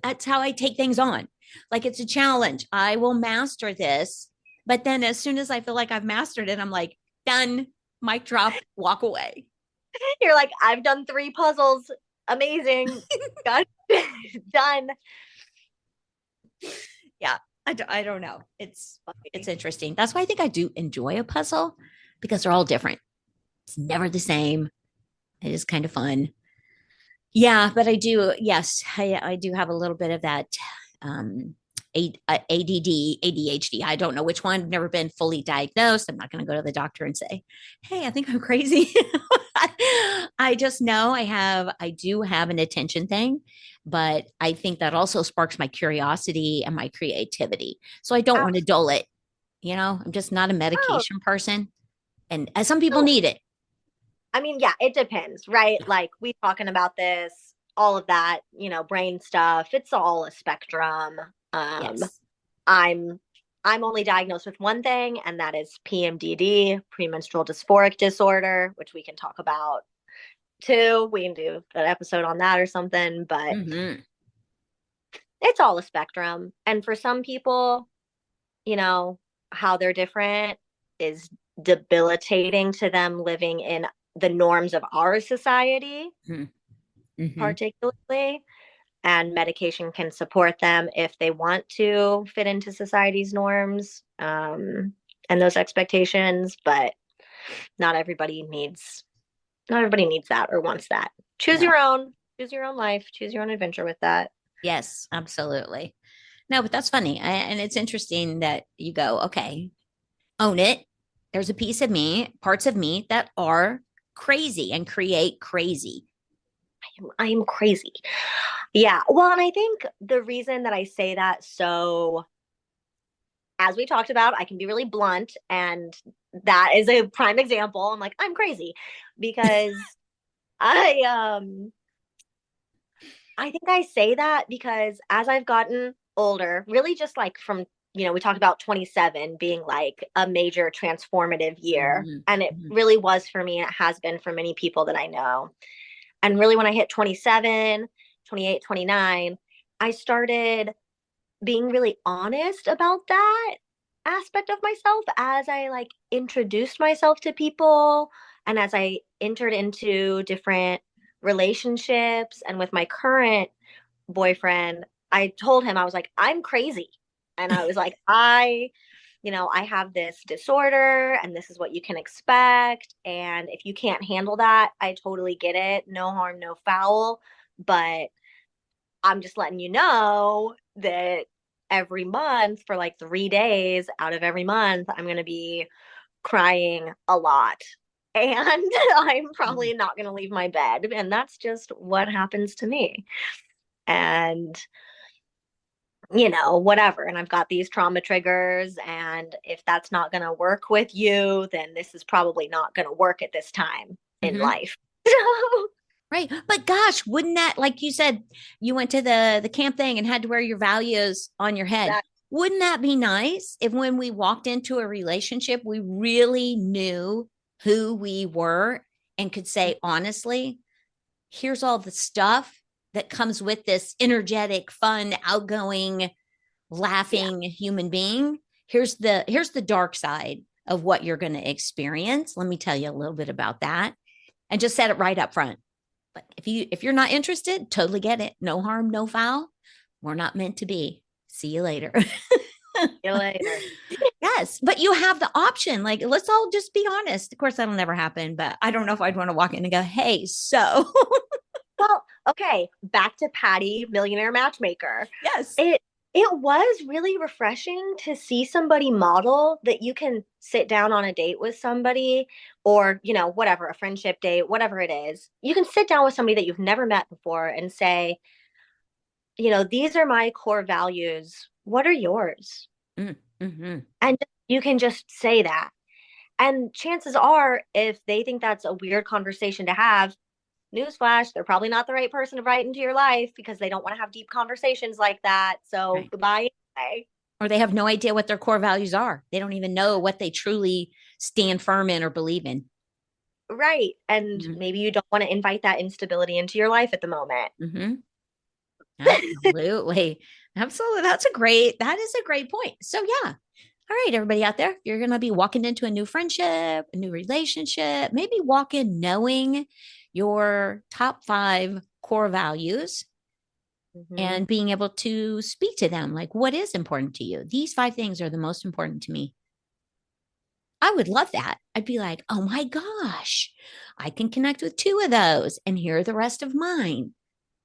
Speaker 1: that's how I take things on. Like it's a challenge. I will master this. But then as soon as I feel like I've mastered it, I'm like, done, mic drop, walk away.
Speaker 2: You're like, I've done 3 puzzles. Amazing. Got done.
Speaker 1: Yeah. I don't know. It's interesting. That's why I think I do enjoy a puzzle because they're all different. It's never the same. It is kind of fun. Yeah, but I do. Yes, I do have a little bit of that ADD, ADHD. I don't know which one. I've never been fully diagnosed. I'm not going to go to the doctor and say, "Hey, I think I'm crazy." I just know I do have an attention thing, but I think that also sparks my curiosity and my creativity. So I don't want to dull it. I'm just not a
Speaker 2: Oh,
Speaker 1: medication person, and some people
Speaker 2: no.
Speaker 1: need it.
Speaker 2: I mean, yeah, it depends, right? Like we talking about this, all of that, brain stuff. It's all a spectrum. Um,
Speaker 1: Yes.
Speaker 2: I'm I'm only diagnosed with one thing, and that is PMDD, premenstrual dysphoric disorder, which we can talk about too. We can do an episode on that or something, but
Speaker 1: Hmm.
Speaker 2: it's all a spectrum. And for some people, you know, how they're different is debilitating to them living in the norms of our society,
Speaker 1: Hmm.
Speaker 2: particularly. And medication can support them if they want to fit into society's norms and those expectations, but not everybody needs not everybody needs that or wants that.
Speaker 1: No.
Speaker 2: Choose your own life, choose your own adventure with that.
Speaker 1: Yes, absolutely. No, but that's funny. And it's interesting that you go, okay, own it. There's a piece of me, parts of me that are crazy and create crazy.
Speaker 2: I am crazy. Yeah. Well, and I think the reason that I say that, so as we talked about, I can be really blunt, and that is a prime example. I'm like, I'm crazy because I I think I say that because as I've gotten older, really just like from, we talked about 27 being like a major transformative year.
Speaker 1: Mhm,
Speaker 2: And it
Speaker 1: mhm.
Speaker 2: really was for me. And it has been for many people that I know. And really, when I hit 27, 28, 29, I started being really honest about that aspect of myself as I like introduced myself to people and as I entered into different relationships. And with my current boyfriend, I told him, I was like, I'm crazy. And I was like, I have this disorder and this is what you can expect. And if you can't handle that, I totally get it. No harm, no foul. But I'm just letting you know that every month for like 3 days out of every month, I'm going to be crying a lot. And I'm
Speaker 1: Mhm.
Speaker 2: probably not going to leave my bed. And that's just what happens to me. And whatever. And I've got these trauma triggers. And if that's not going to work with you, then this is probably not going to work at this time in
Speaker 1: Hmm.
Speaker 2: life. So,
Speaker 1: Right. But gosh, wouldn't that, like you said, you went to the camp thing and had to wear your values on your head.
Speaker 2: that,
Speaker 1: Wouldn't that be nice if when we walked into a relationship, we really knew who we were and could say, honestly, here's all the stuff that comes with this energetic, fun, outgoing,
Speaker 2: yeah,
Speaker 1: laughing human being. Here's the dark side of what you're going to experience. Let me tell you a little bit about that and just set it right up front. But if you're not interested, totally get it. No harm, no foul. We're not meant to be. See you later.
Speaker 2: see you later.
Speaker 1: Yes, but you have the option. Like, let's all just be honest. Of course, that'll never happen, but I don't know if I'd want to walk in and go, hey, so
Speaker 2: Well, okay, back to Patty, millionaire matchmaker.
Speaker 1: yes.
Speaker 2: It was really refreshing to see somebody model that you can sit down on a date with somebody or, whatever, a friendship date, whatever it is. You can sit down with somebody that you've never met before and say, these are my core values. What are yours?
Speaker 1: Mm-hmm.
Speaker 2: And you can just say that. And chances are, if they think that's a weird conversation to have, newsflash, they're probably not the right person to write into your life because they don't want to have deep conversations like that. So
Speaker 1: Right.
Speaker 2: goodbye. Anyway.
Speaker 1: Or they have no idea what their core values are. They don't even know what they truly stand firm in or believe in.
Speaker 2: Right. And
Speaker 1: Mm-hmm.
Speaker 2: maybe you don't want to invite that instability into your life at the moment.
Speaker 1: Mm-hmm. Absolutely. Absolutely. That is a great point. So yeah. All right, everybody out there, if you're going to be walking into a new friendship, a new relationship, maybe walk in knowing your top 5 core values
Speaker 2: Mm-hmm.
Speaker 1: and being able to speak to them. Like, what is important to you? These 5 things are the most important to me. I would love that. I'd be like, oh my gosh, I can connect with 2 of those, and here are the rest of mine.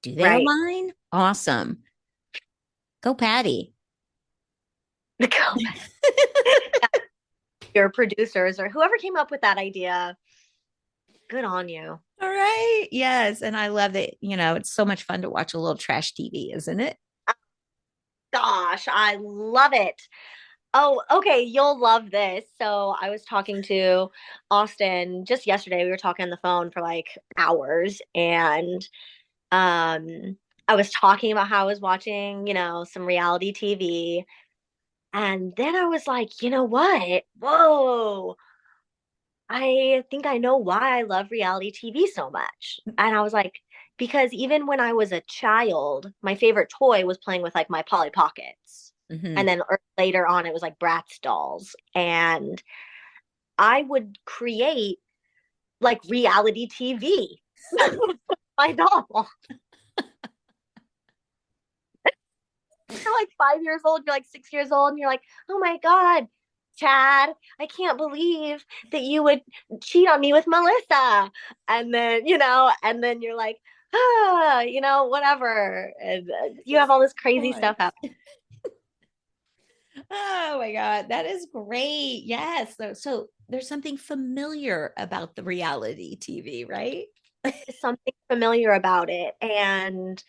Speaker 1: Do they
Speaker 2: Right.
Speaker 1: align? Awesome. Go, Patty.
Speaker 2: Your producers or whoever came up with that idea, good on you.
Speaker 1: All right. Yes. And I love that. It's so much fun to watch a little trash TV, isn't it?
Speaker 2: Gosh, I love it. Oh, okay. You'll love this. So I was talking to Austin just yesterday. We were talking on the phone for like hours, and I was talking about how I was watching, some reality TV. And then I was like, you know what? Whoa, I think I know why I love reality TV so much. And I was like, because even when I was a child, my favorite toy was playing with like my Polly Pockets. And
Speaker 1: Hmm.
Speaker 2: then later on, it was like Bratz dolls. And I would create like reality TV with my doll. You're like 5 years old, you're like 6 years old, and you're like, oh my God, Chad, I can't believe that you would cheat on me with Melissa. And then you're like, whatever. And you have all this crazy stuff
Speaker 1: Fun.
Speaker 2: out.
Speaker 1: Oh my God. That is great. Yes. So there's something familiar about the reality TV, right?
Speaker 2: There's something familiar about it. And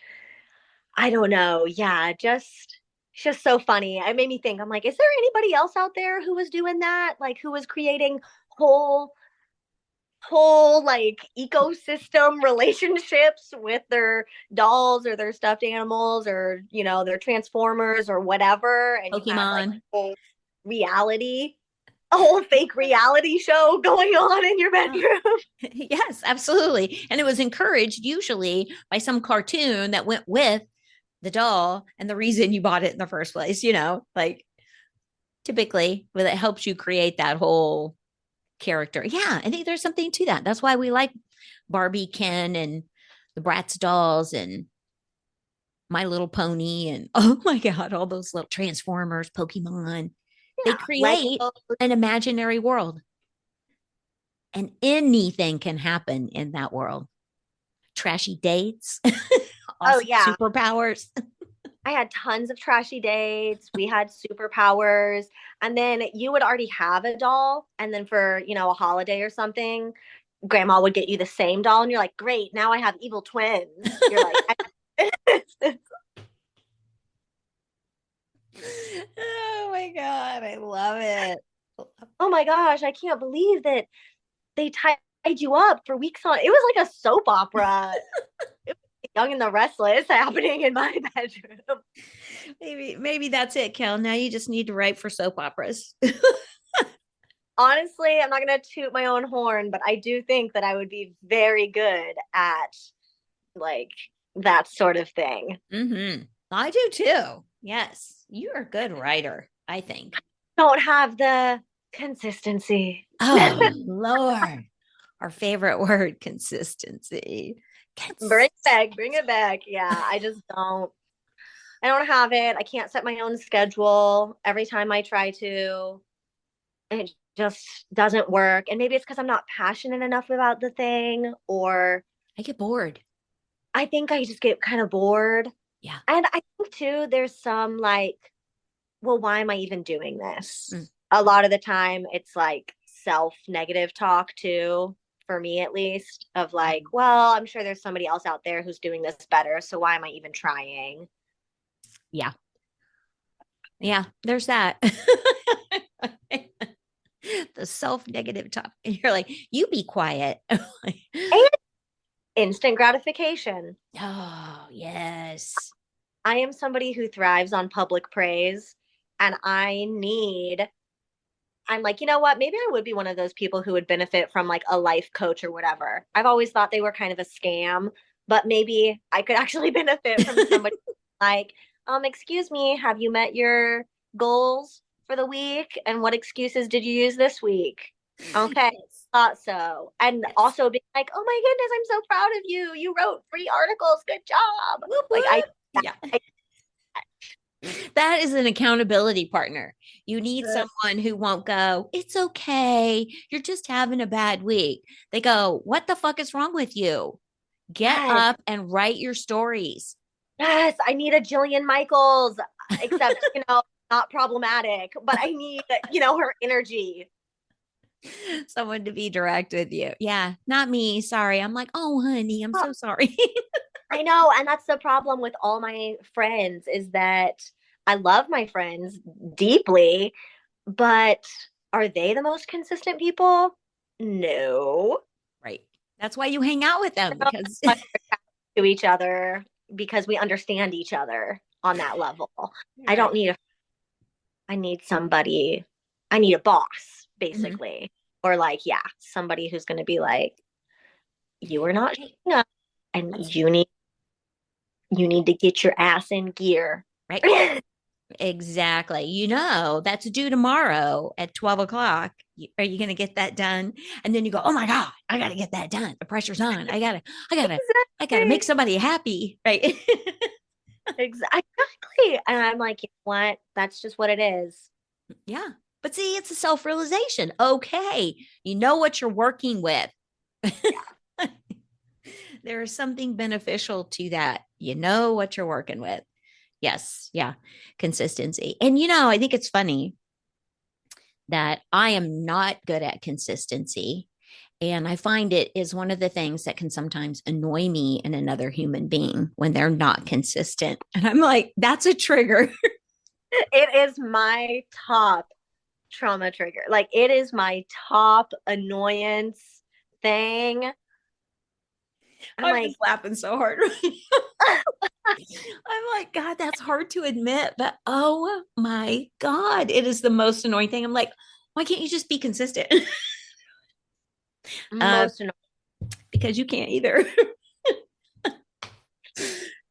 Speaker 2: I don't know. Yeah, it's just so funny. It made me think, I'm like, is there anybody else out there who was doing that? Like who was creating whole whole like ecosystem relationships with their dolls or their stuffed animals or their transformers or whatever, and you had like
Speaker 1: Pokemon.
Speaker 2: a whole fake reality show going on in your
Speaker 1: Oh,
Speaker 2: bedroom.
Speaker 1: yes, absolutely. And it was encouraged usually by some cartoon that went with the doll and the reason you bought it in the first place, like typically, well, it helps you create that whole character. Yeah, I think there's something to that. That's why we like Barbie, Ken, and the Bratz dolls and My Little Pony, and oh my God, all those little Transformers, Pokemon. They
Speaker 2: Yeah,
Speaker 1: create
Speaker 2: Lego.
Speaker 1: an imaginary world, and anything can happen in that world. Trashy dates,
Speaker 2: Oh
Speaker 1: awesome
Speaker 2: yeah,
Speaker 1: superpowers.
Speaker 2: I had tons of trashy dates. We had superpowers. And then you would already have a doll. And then for, a holiday or something, grandma would get you the same doll. And you're like, great, now I have evil twins. You're like,
Speaker 1: I love it.
Speaker 2: Oh my gosh, I can't believe that they tied you up for weeks on. It was like a soap opera. It was Young and the Restless happening in my bedroom.
Speaker 1: Maybe that's it, Kel. Now you just need to write for soap operas.
Speaker 2: Honestly, I'm not going to toot my own horn, but I do think that I would be very good at like that sort of thing.
Speaker 1: Mm-hmm. I do too. Yes, you're a good writer, I think.
Speaker 2: Don't have the consistency.
Speaker 1: Oh, Lord. Our favorite word, consistency.
Speaker 2: Bring it back. Yeah, I don't have it. I can't set my own schedule every time I try to. It just doesn't work. And maybe it's because I'm not passionate enough about the thing, or
Speaker 1: I get bored.
Speaker 2: I think I just get kind of bored.
Speaker 1: Yeah.
Speaker 2: And I think too, there's some like, well, why am I even doing this?
Speaker 1: Mm.
Speaker 2: A lot of the time, it's like self negative talk too, for me at least, of like, well, I'm sure there's somebody else out there who's doing this better. So why am I even trying?
Speaker 1: Yeah. Yeah. There's that. The self-negative talk. And you're like, you be quiet.
Speaker 2: And instant gratification.
Speaker 1: Oh, yes.
Speaker 2: I am somebody who thrives on public praise, and I'm like, you know what? Maybe I would be one of those people who would benefit from like a life coach or whatever. I've always thought they were kind of a scam, but maybe I could actually benefit from somebody like, excuse me, have you met your goals for the week? And what excuses did you use this week? Okay,
Speaker 1: Yes.
Speaker 2: thought so. And
Speaker 1: Yes.
Speaker 2: also being like, oh my goodness, I'm so proud of you. You wrote 3 articles. Good job.
Speaker 1: Whoop,
Speaker 2: Like I,
Speaker 1: whoop. Yeah. That is an accountability partner. You need someone who won't go, it's okay. You're just having a bad week. They go, what the fuck is wrong with you? Get
Speaker 2: yes,
Speaker 1: up and write your stories.
Speaker 2: yes, I need a Jillian Michaels, except, not problematic, but I need, her energy.
Speaker 1: Someone to be direct with you. Yeah, not me. Sorry. I'm like, oh, honey, I'm so sorry.
Speaker 2: I know. And that's the problem with all my friends is that I love my friends deeply, but are they the most consistent people? No.
Speaker 1: Right. That's why you hang out with them because
Speaker 2: To each other because we understand each other on that level. I
Speaker 1: right.
Speaker 2: don't need I need somebody, I need a boss,
Speaker 1: Mhm.
Speaker 2: basically. Or like, yeah, somebody who's going to be like, you are not showing up and
Speaker 1: That's
Speaker 2: you need to get your ass in gear.
Speaker 1: right. Exactly. That's due tomorrow at 12 o'clock. Are you going to get that done? And then you go, oh my God, I got to get that done. The pressure's on. I gotta make
Speaker 2: Exactly.
Speaker 1: somebody happy. Right.
Speaker 2: Exactly. And I'm like, you know what? That's just what it is.
Speaker 1: Yeah. But see, it's a self realization. Okay. You know what you're working with.
Speaker 2: Yeah.
Speaker 1: There is something beneficial to that. You know what you're working with. Yes. Yeah. Consistency. And, I think it's funny that I am not good at consistency. And I find it is one of the things that can sometimes annoy me in another human being when they're not consistent. And I'm like, that's a trigger.
Speaker 2: It is my top trauma trigger. Like it is my top annoyance thing. I'm
Speaker 1: I'm
Speaker 2: like,
Speaker 1: just laughing so hard. I'm like, God, that's hard to admit, but oh my God, it is the most annoying thing. I'm like, why can't you just be consistent? uh,
Speaker 2: most annoying.
Speaker 1: because you can't either.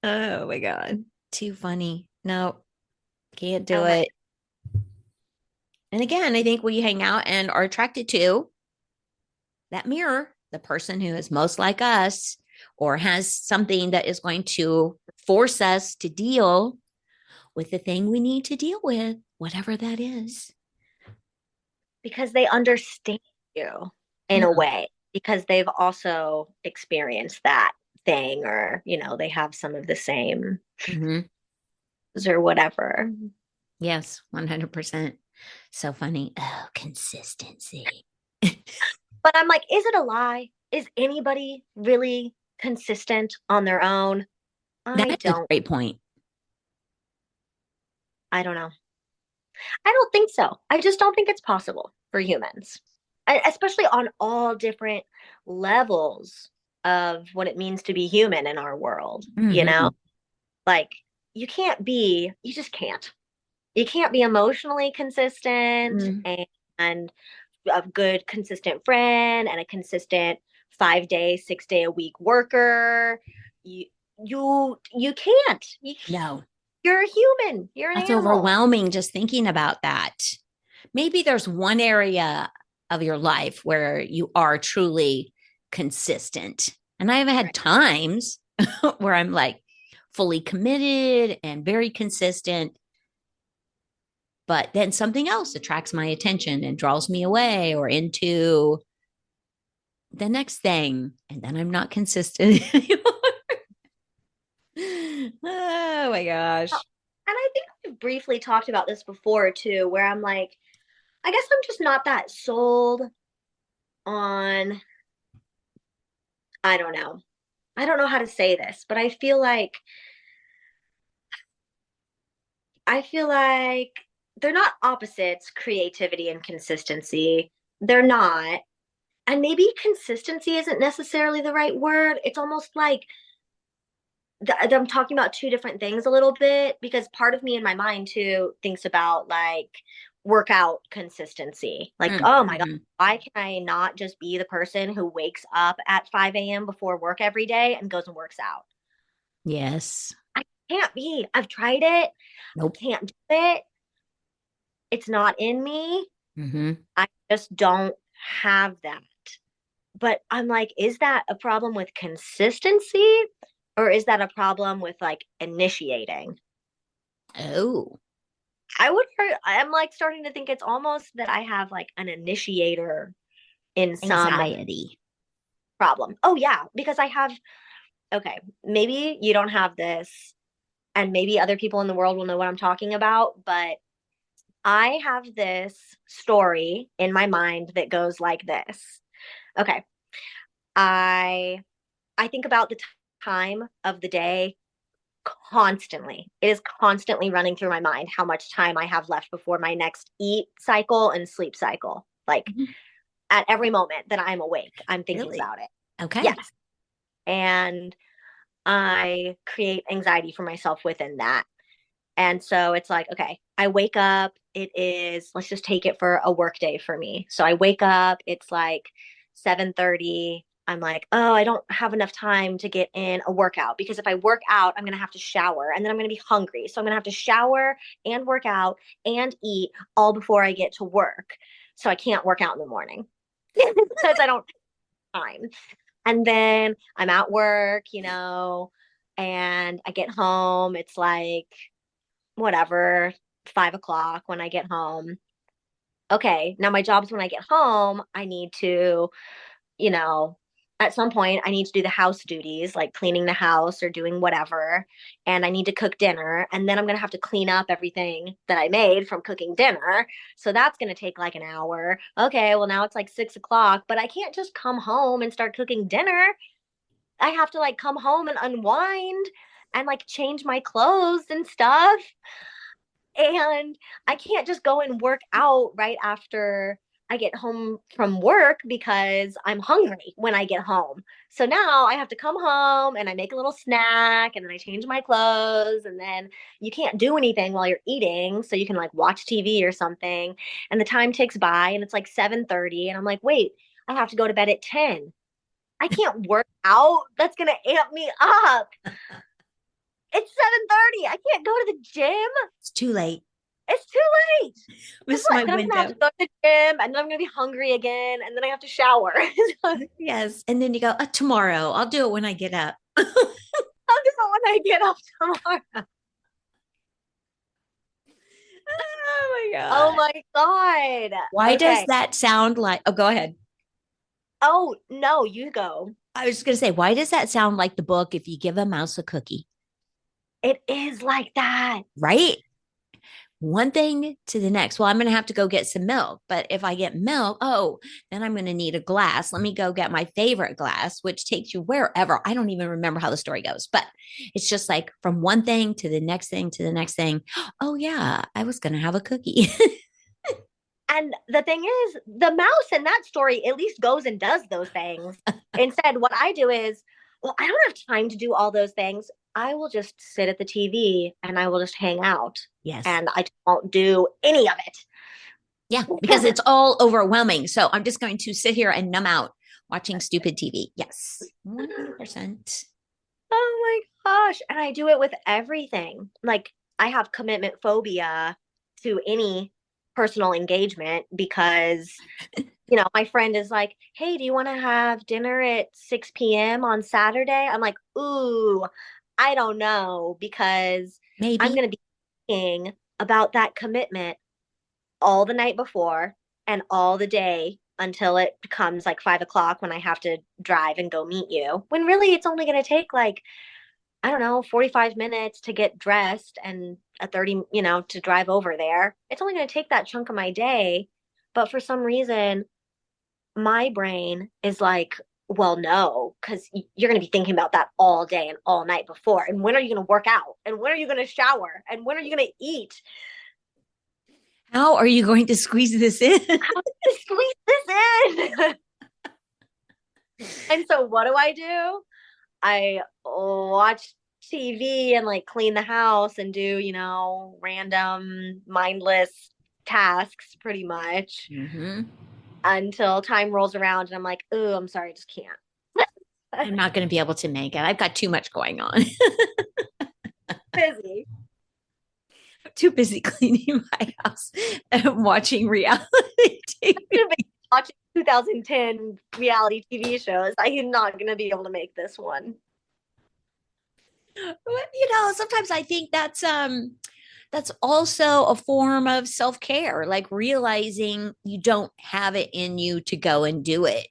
Speaker 1: Oh my God, too funny. No, can't do
Speaker 2: Oh my,
Speaker 1: it. And again, I think we hang out and are attracted to that mirror, the person who is most like us or has something that is going to force us to deal with the thing we need to deal with, whatever that is.
Speaker 2: because they understand you in a
Speaker 1: Mm-hmm.
Speaker 2: way because they've also experienced that thing or, they have some of the same
Speaker 1: Mm-hmm.
Speaker 2: or whatever.
Speaker 1: Yes, 100%. So funny. Oh, consistency.
Speaker 2: But I'm like, is it a lie? Is anybody really consistent on their own?
Speaker 1: That
Speaker 2: I
Speaker 1: is a
Speaker 2: don't
Speaker 1: great point.
Speaker 2: I don't know. I don't think so. I just don't think it's possible for humans, especially on all different levels of what it means to be human in our world, you know?
Speaker 1: Hmm.
Speaker 2: Like, you just can't. You can't be emotionally consistent
Speaker 1: Mm.
Speaker 2: and a good, consistent friend and a consistent 5 day, 6 day a week worker. You, you can't.
Speaker 1: No,
Speaker 2: You're a human. You're an
Speaker 1: that's
Speaker 2: animal.
Speaker 1: overwhelming just thinking about that. Maybe there's one area of your life where you are truly consistent. And I have had
Speaker 2: Right.
Speaker 1: times where I'm like fully committed and very consistent, but then something else attracts my attention and draws me away or into the next thing. And then I'm not consistent anymore. Oh my
Speaker 2: And
Speaker 1: gosh.
Speaker 2: I think we've briefly talked about this before too, where I'm like, I guess I'm just not that sold on, I don't know. I don't know how to say this, but I feel like they're not opposites, creativity and consistency. They're not. And maybe consistency isn't necessarily the right word. It's almost like I'm talking about two different things a little bit because part of me in my mind too thinks about like workout consistency. Like, oh my God,
Speaker 1: Mm-hmm.
Speaker 2: why can I not just be the person who wakes up at 5 a.m. before work every day and goes and works out?
Speaker 1: Yes.
Speaker 2: I can't be. I've tried it. I
Speaker 1: Nope.
Speaker 2: can't do it. It's not in me.
Speaker 1: Mm-hmm.
Speaker 2: I just don't have that. But I'm like, is that a problem with consistency or is that a problem with like initiating?
Speaker 1: Oh,
Speaker 2: I'm like starting to think it's almost that I have like an initiator in some
Speaker 1: anxiety.
Speaker 2: problem. Oh, yeah, because okay, maybe you don't have this, and maybe other people in the world will know what I'm talking about, but I have this story in my mind that goes like this. Okay, I I think about the time of the day constantly. It is constantly running through my mind how much time I have left before my next eat cycle and sleep cycle. Like
Speaker 1: Mhm.
Speaker 2: at every moment that I'm awake, I'm thinking
Speaker 1: Really?
Speaker 2: about it.
Speaker 1: Okay.
Speaker 2: Yes. And I create anxiety for myself within that. And so it's like, okay, I wake up. It is, let's just take it for a work day for me. So I wake up, it's like 7:30. I'm like, oh, I don't have enough time to get in a workout because if I work out, I'm gonna have to shower and then I'm gonna be hungry. So I'm gonna have to shower and work out and eat all before I get to work. So I can't work out in the morning because I don't have time. And then I'm at work, and I get home. It's like whatever, 5 o'clock when I get home. Okay, now my job's when I get home, I need to, you know, at some point I need to do the house duties, like cleaning the house or doing whatever. And I need to cook dinner. And then I'm going to have to clean up everything that I made from cooking dinner. So that's going to take like an hour. Okay, well, now it's like 6 o'clock, but I can't just come home and start cooking dinner. I have to like come home and unwind and like change my clothes and stuff. And I can't just go and work out right after I get home from work because I'm hungry when I get home. So now I have to come home and I make a little snack and then I change my clothes and then you can't do anything while you're eating, so you can like watch TV or something, and the time ticks by and it's like 7:30 and I'm like, "Wait, I have to go to bed at 10. I can't work out. That's going to amp me up. It's 7:30. I can't go to the gym.
Speaker 1: It's too late.
Speaker 2: It's too late. Because
Speaker 1: This is
Speaker 2: what?
Speaker 1: my
Speaker 2: Then I'm gonna have
Speaker 1: window.
Speaker 2: to go to the gym, and then I'm gonna be hungry again, and then I have to shower. I'll do
Speaker 1: Yes. And then you go, tomorrow. I'll do it when I get up.
Speaker 2: it when I get up tomorrow.
Speaker 1: Oh my
Speaker 2: Oh
Speaker 1: God.
Speaker 2: my God.
Speaker 1: Why does
Speaker 2: Okay.
Speaker 1: that sound like, oh, go ahead.
Speaker 2: Oh no, you go.
Speaker 1: I was just going to say, why does that sound like the book if you give a mouse a cookie?
Speaker 2: It is like that.
Speaker 1: Right? one thing to the next. Well, I'm going to have to go get some milk. But if I get milk, oh, then I'm going to need a glass. Let me go get my favorite glass, which takes you wherever. I don't even remember how the story goes, but it's just like from one thing to the next thing to the next thing. Oh, yeah, I was going to have a cookie.
Speaker 2: And the thing is, the mouse in that story at least goes and does those things. Instead, what I do is, well, I don't have time to do all those things. I will just sit at the TV and I will just hang out
Speaker 1: Yes.
Speaker 2: and I won't do any of
Speaker 1: Yeah, because
Speaker 2: it.
Speaker 1: it's all overwhelming. So I'm just going to sit here and numb out watching stupid TV. Yes, 100%.
Speaker 2: Oh my gosh. And I do it with everything. Like, I have commitment phobia to any personal engagement because, my friend is like, hey, do you want to have dinner at 6 p.m. on Saturday? I'm like, ooh, I don't know because I'm
Speaker 1: Maybe.
Speaker 2: going to be thinking about that commitment all the night before and all the day until it becomes like 5 o'clock when I have to drive and go meet you. When really it's only going to take like, I don't know, 45 minutes to get dressed and a 30, to drive over there. It's only going to take that chunk of my day. But for some reason, my brain is like, well, no, because you're going to be thinking about that all day and all night before. And when are you going to work out? And when are you going to shower? And when are you going to eat?
Speaker 1: How are you going to squeeze this in?
Speaker 2: How do you squeeze this in? And so what do? I watch TV and like clean the house and do, random mindless tasks pretty much
Speaker 1: Mm-hmm.
Speaker 2: until time rolls around and I'm like, oh, I'm sorry, I just can't.
Speaker 1: I'm not going to be able to make it. I've got too much going on.
Speaker 2: Busy.
Speaker 1: Too busy cleaning my house and watching reality TV.
Speaker 2: Too busy watching 2010 reality TV shows. I'm not going to be able to make this one.
Speaker 1: Sometimes I think that's also a form of self-care, like realizing you don't have it in you to go and do it.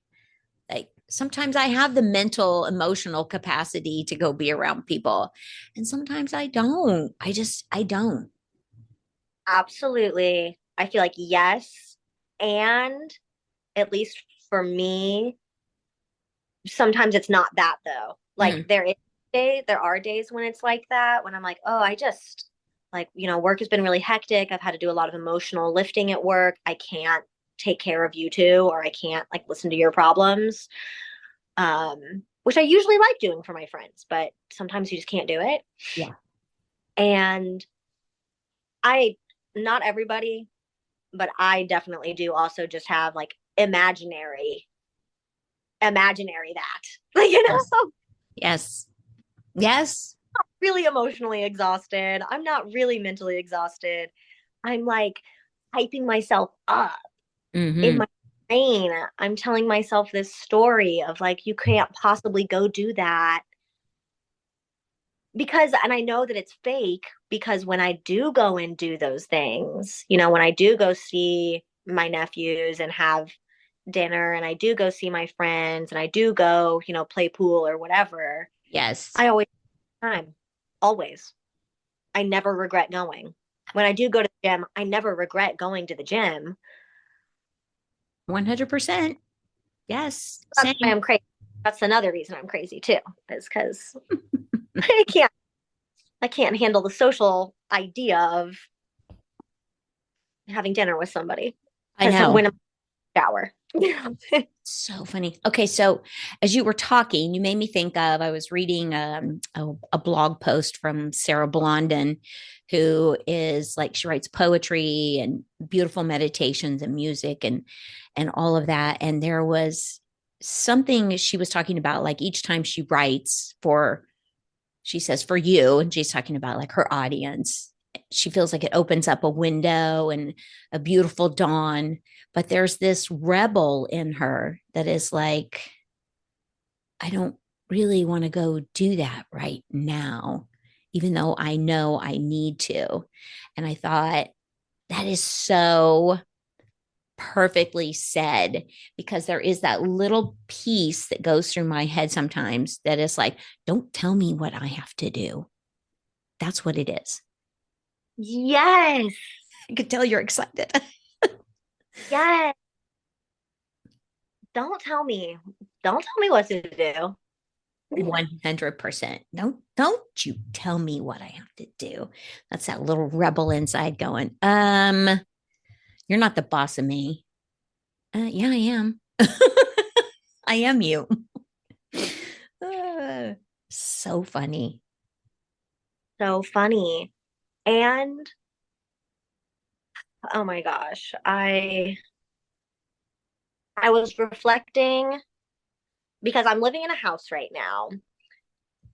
Speaker 1: Like sometimes I have the mental, emotional capacity to go be around people, and sometimes I don't. I don't.
Speaker 2: Absolutely. I feel like yes. And at least for me, sometimes it's not that though. Like
Speaker 1: Mm,
Speaker 2: there are days when it's like that, when I'm like, oh, I just like, work has been really hectic. I've had to do a lot of emotional lifting at work. I can't take care of you too, or I can't like listen to your problems. Which I usually like doing for my friends, but sometimes you just can't do it.
Speaker 1: yeah.
Speaker 2: And I not everybody, but I definitely do also just have like imaginary that. Like,
Speaker 1: Yes. Yes. Yes.
Speaker 2: really emotionally exhausted. I'm not really mentally exhausted. I'm like hyping myself up in
Speaker 1: Mm-hmm.
Speaker 2: my brain. I'm telling myself this story of like, you can't possibly go do that because, and I know that it's fake because when I do go and do those things, when I do go see my nephews and have dinner and I do go see my friends and I do go, play pool or whatever,
Speaker 1: Yes.
Speaker 2: I always have time. Always. I never regret going. When I do go to the gym, I never regret going to the gym.
Speaker 1: 100%. Yes.
Speaker 2: That's why
Speaker 1: Same.
Speaker 2: I'm crazy. That's another reason I'm crazy too, is because I can't I can't handle the social idea of having dinner with somebody.
Speaker 1: I
Speaker 2: Because
Speaker 1: know.
Speaker 2: when I'm in the shower.
Speaker 1: So funny. Okay, so as you were talking, you made me think of I was reading a blog post from Sarah Blondin, who is like she writes poetry and beautiful meditations and music and all of that. And there was something she was talking about, like each time she writes for, she says for you, and she's talking about like her audience. She feels like it opens up a window and a beautiful dawn, but there's this rebel in her that is like, I don't really want to go do that right now, even though I know I need to. And I thought that is so perfectly said because there is that little piece that goes through my head sometimes that is like, don't tell me what I have to do. That's what it is.
Speaker 2: Yes.
Speaker 1: I could tell you're excited.
Speaker 2: Yes. Don't tell me. Don't tell me what to do.
Speaker 1: 100%. Don't you tell me what I have to do. That's that little rebel inside going, you're not the boss of me. Yeah, I am. I am you. Uh, so funny.
Speaker 2: So funny. And oh my gosh, I was reflecting because I'm living in a house right now.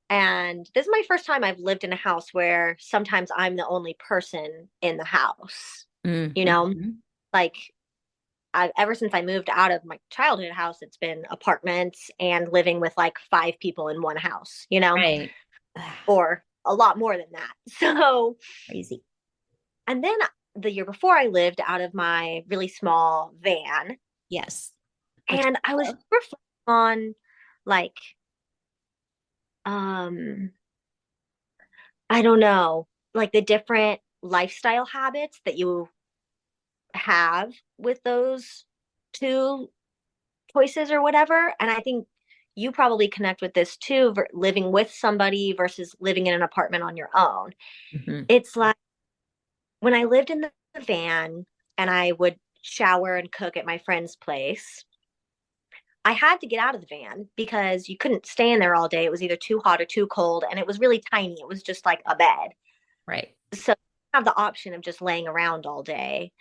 Speaker 2: And this is my first time I've lived in a house where sometimes I'm the only person in the house. You know,
Speaker 1: Mm-hmm.
Speaker 2: like ever since I moved out of my childhood house, it's been apartments and living with like five people in one house,
Speaker 1: Right.
Speaker 2: or a lot more than that. So,
Speaker 1: Crazy.
Speaker 2: and then the year before I lived out of my really small van,
Speaker 1: Yes. Which
Speaker 2: and I
Speaker 1: I
Speaker 2: was
Speaker 1: love.
Speaker 2: reflecting on like, um, I don't know, like the different lifestyle habits that you have with those two choices or whatever. And I think you probably connect with this too, living with somebody versus living in an apartment on your own.
Speaker 1: Mm-hmm.
Speaker 2: It's like when I lived in the van and I would shower and cook at my friend's place, I had to get out of the van because you couldn't stay in there all day. It was either too hot or too cold, and it was really tiny. It was just like a bed.
Speaker 1: Right.
Speaker 2: So you have the option of just laying around all day.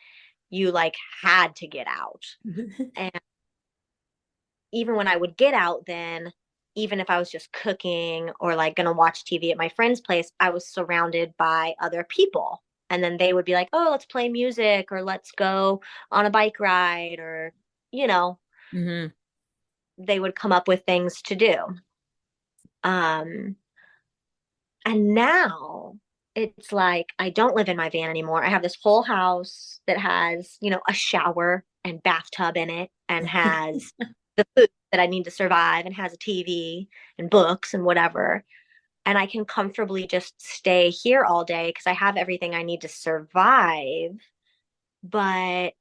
Speaker 2: You like had to get out. And even when I would get out, then even if I was just cooking or like gonna watch TV at my friend's place, I was surrounded by other people. And then they would be like, oh, let's play music or let's go on a bike ride or, you know,
Speaker 1: Mm-hmm.
Speaker 2: they would come up with things to do. Um, and now it's like I don't live in my van anymore. I have this whole house that has, a shower and bathtub in it and has the food that I need to survive and has a TV and books and whatever. And I can comfortably just stay here all day because I have everything I need to survive. But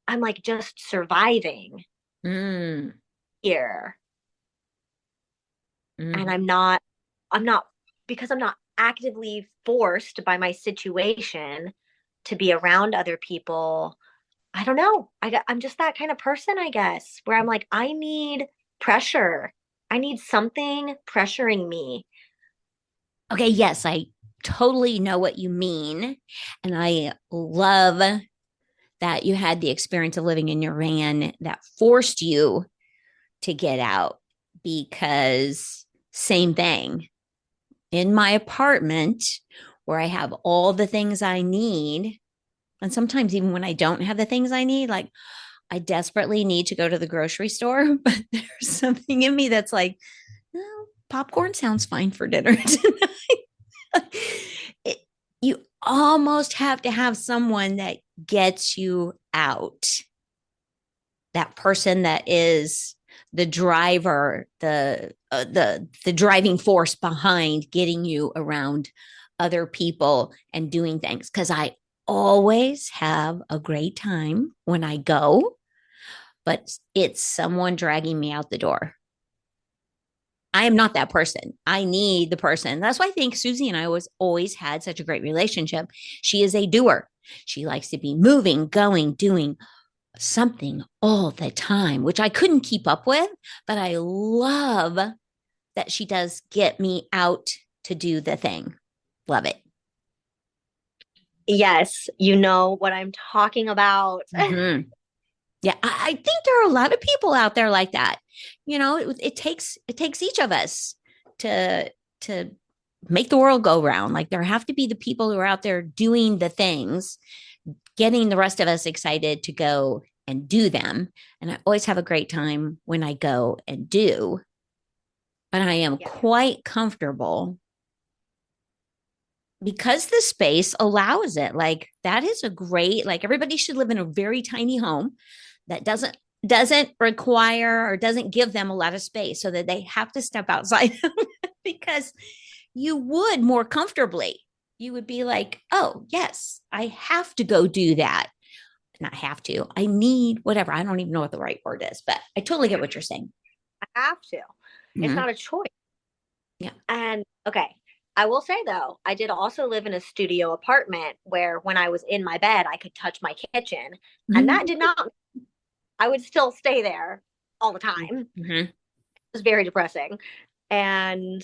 Speaker 2: I'm like just surviving
Speaker 1: Mm.
Speaker 2: here. And
Speaker 1: Mm-hmm.
Speaker 2: I'm not, because I'm not actively forced by my situation to be around other people. I don't know. I'm just that kind of person, I guess, where I'm like, I need pressure. I need something pressuring me.
Speaker 1: Okay, yes, I totally know what you mean. And I love that you had the experience of living in your van that forced you to get out because same thing in my apartment where I have all the things I need. And sometimes even when I don't have the things I need, like I desperately need to go to the grocery store, but there's something in me that's like, no, popcorn sounds fine for dinner tonight. it, you almost have to have someone that gets you out. That person that is the driver, the driving force behind getting you around other people and doing things. Because I always have a great time when I go, but it's someone dragging me out the door. I am not that person. I need the person. That's why I think Susie and I always had such a great relationship. She is a doer. She likes to be moving, going, doing something all the time, which I couldn't keep up with, but I love that she does get me out to do the thing. Love it.
Speaker 2: Yes, you know what I'm talking about.
Speaker 1: Mm-hmm. Yeah, I think there are a lot of people out there like that. It takes each of us to to make the world go round. Like there have to be the people who are out there doing the things, getting the rest of us excited to go and do them. And I always have a great time when I go and do, but I am
Speaker 2: Yeah.
Speaker 1: quite comfortable because the space allows it. Like that is a great, like everybody should live in a very tiny home that doesn't require or doesn't give them a lot of space so that they have to step outside because you would more comfortably. you would be like, oh, yes, I have to go do that. Not have to, I need whatever. I don't even know what the right word is, but I totally get what you're saying.
Speaker 2: I have to. It's
Speaker 1: Hmm.
Speaker 2: not a choice.
Speaker 1: Yeah.
Speaker 2: And okay, I will say though, I did also live in a studio apartment where when I was in my bed, I could touch my kitchen. And that did not, I would still stay there all the time. It
Speaker 1: Hmm.
Speaker 2: was very depressing. And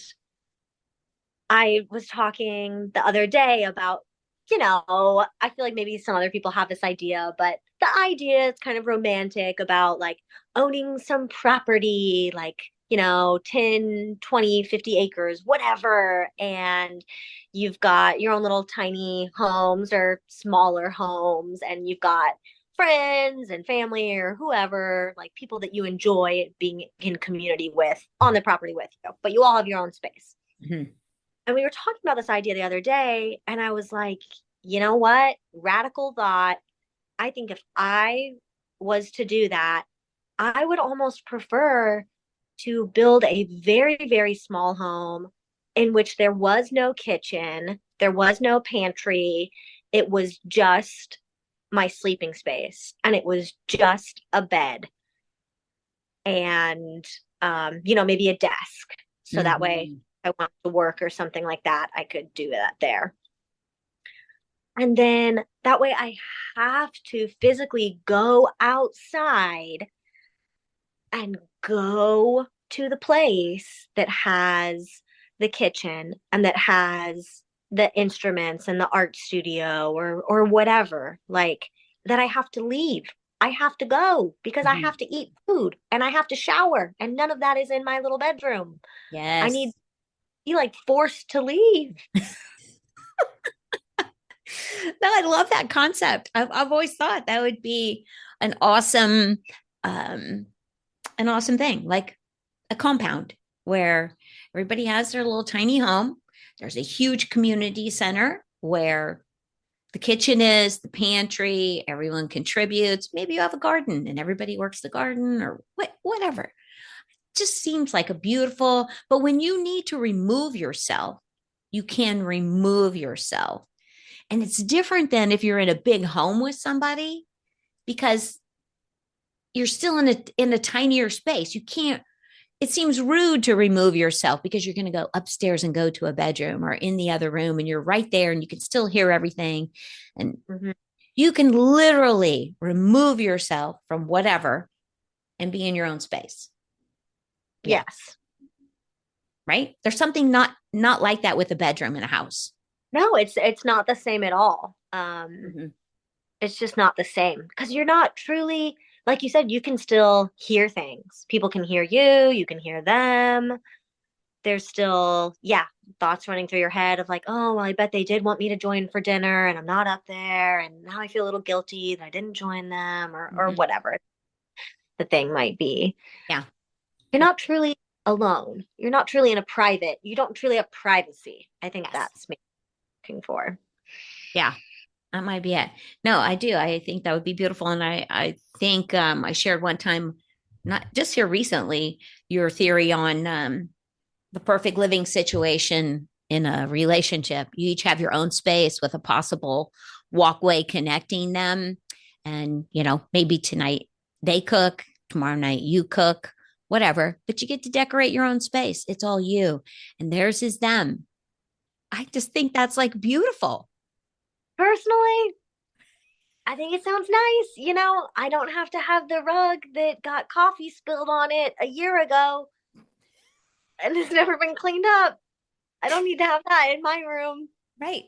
Speaker 2: I was talking the other day about, I feel like maybe some other people have this idea, but the idea is kind of romantic about like owning some property, like, 10, 20, 50 acres, whatever. And you've got your own little tiny homes or smaller homes, and you've got friends and family or whoever, like people that you enjoy being in community with on the property with you, but you all have your own space.
Speaker 1: Hmm.
Speaker 2: And we were talking about this idea the other day, and I was like, you know what? Radical thought. I think if I was to do that, I would almost prefer to build a very, very small home in which there was no kitchen, there was no pantry. It was just my sleeping space, and it was just a bed and, maybe a desk. So that way,
Speaker 1: Hmm.
Speaker 2: I want to work or something like that, I could do that there. And then that way I have to physically go outside and go to the place that has the kitchen and that has the instruments and the art studio or whatever, like that I have to leave. I have to go because I
Speaker 1: Hmm.
Speaker 2: have to eat food and I have to shower, and none of that is in my little bedroom. I need
Speaker 1: Yes.
Speaker 2: to be like forced to leave.
Speaker 1: No, I love that concept. I've always thought that would be an awesome, um, an awesome thing, like a compound where everybody has their little tiny home. There's a huge community center where the kitchen is, the pantry, everyone contributes. Maybe you have a garden and everybody works the garden or whatever. Just seems like a beautiful, but when you need to remove yourself, you can remove yourself. And it's different than if you're in a big home with somebody because you're still in a tinier space. You can't, it seems rude to remove yourself because you're going to go upstairs and go to a bedroom or in the other room and you're right there and you can still hear everything. And
Speaker 2: Mhm.
Speaker 1: you can literally remove yourself from whatever and be in your own space. Yeah.
Speaker 2: Yes.
Speaker 1: Right. There's something not like that with a bedroom in a house.
Speaker 2: No, it's not the same at all.
Speaker 1: Mhm.
Speaker 2: It's just not the same because you're not truly, like you said, you can still hear things. People can hear you, you can hear them. There's still, yeah, thoughts running through your head of like, oh, well, I bet they did want me to join for dinner and I'm not up there. And now I feel a little guilty that I didn't join them or
Speaker 1: Mhm.
Speaker 2: whatever the thing might be.
Speaker 1: Yeah.
Speaker 2: You're not truly alone. You're not truly in a private, you don't truly have privacy. I think
Speaker 1: Yes.
Speaker 2: that's me looking for.
Speaker 1: Yeah. That might be it. No, I do. I think that would be beautiful. And I think I shared one time, not just here recently, your theory on the perfect living situation in a relationship. You each have your own space with a possible walkway connecting them. And, maybe tonight they cook, tomorrow night you cook, whatever, but you get to decorate your own space. It's all you, and theirs is them. I just think that's like beautiful.
Speaker 2: Personally, I think it sounds nice. I don't have to have the rug that got coffee spilled on it a year ago and it's never been cleaned up. I don't need to have that in my room.
Speaker 1: Right.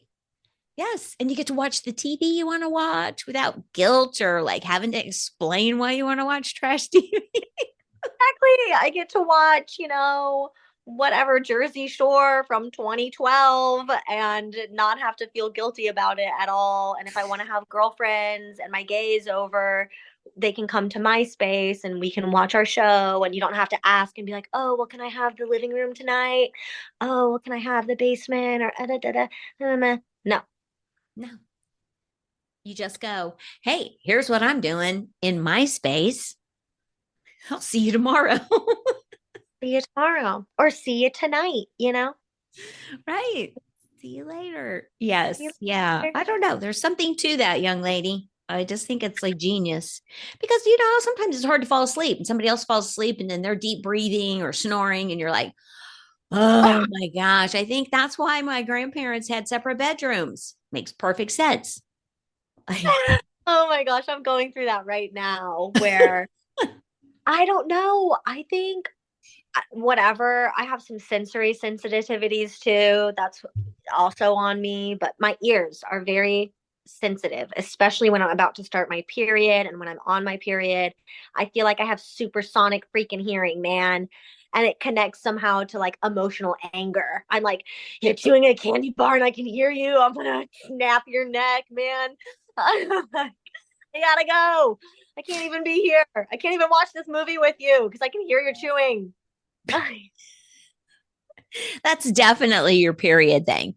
Speaker 1: Yes. And you get to watch the TV you want to watch without guilt or like having to explain why you want to watch trash TV.
Speaker 2: Exactly. I get to watch, whatever Jersey Shore from 2012 and not have to feel guilty about it at all. And if I want to have girlfriends and my gays over, they can come to my space and we can watch our show, and you don't have to ask and be like, oh, well, can I have the living room tonight? Oh, well, can I have the basement or da, da, da, da. No.
Speaker 1: No, you just go, hey, here's what I'm doing in my space. I'll see you tomorrow.
Speaker 2: See you tomorrow or see you tonight.
Speaker 1: Right. See you later.
Speaker 2: See you
Speaker 1: Yes. Yeah.
Speaker 2: later.
Speaker 1: I don't know. There's something to that, young lady. I just think it's like genius because, sometimes it's hard to fall asleep and somebody else falls asleep and then they're deep breathing or snoring. And you're like, oh my gosh. I think that's why my grandparents had separate bedrooms. Makes perfect sense.
Speaker 2: Oh my gosh, I'm going through that right now where I don't know. I think whatever. I have some sensory sensitivities too. That's also on me, but my ears are very sensitive, especially when I'm about to start my period and when I'm on my period. I feel like I have supersonic freaking hearing, man. And it connects somehow to like emotional anger. I'm like, you're chewing a candy bar and I can hear you. I'm gonna snap your neck, man. I gotta go. I can't even be here. I can't even watch this movie with you because I can hear you chewing.
Speaker 1: That's definitely your period thing.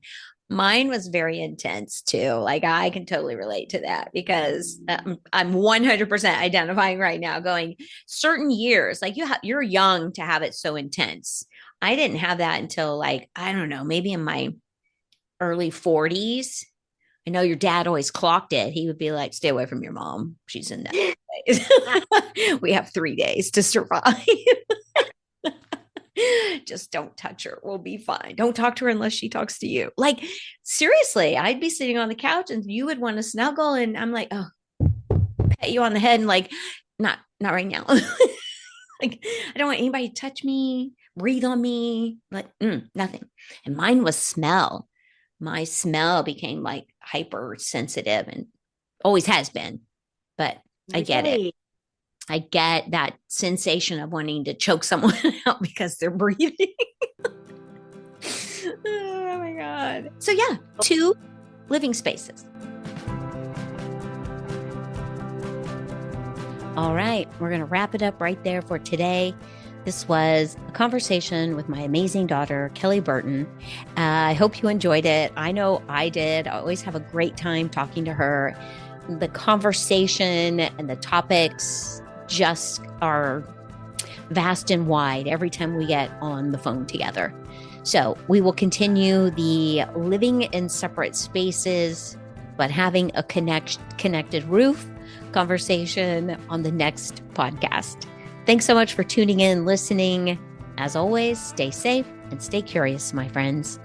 Speaker 1: Mine was very intense too. Like I can totally relate to that because I'm 100% identifying right now going certain years like you're young to have it so intense. I didn't have that until like I don't know, maybe in my early 40s. I know your dad always clocked it. He would be like, "Stay away from your mom. She's in that." We have 3 days to survive. Just don't touch her. We'll be fine. Don't talk to her unless she talks to you. Like, seriously, I'd be sitting on the couch and you would want to snuggle. And I'm like, oh, pat you on the head and like, not right now. Like, I don't want anybody to touch me, breathe on me, like nothing. And mine was smell. My smell became like hypersensitive and always has been, but I get it.
Speaker 2: Really?
Speaker 1: I get that sensation of wanting to choke someone out because they're breathing. Oh my God. So, yeah, 2 living spaces. All right, we're going to wrap it up right there for today. This was a conversation with my amazing daughter, Kelly Burton. I hope you enjoyed it. I know I did. I always have a great time talking to her. The conversation and the topics just are vast and wide every time we get on the phone together. So we will continue the living in separate spaces, but having a connected roof conversation on the next podcast. Thanks so much for tuning in, listening. As always, stay safe and stay curious, my friends.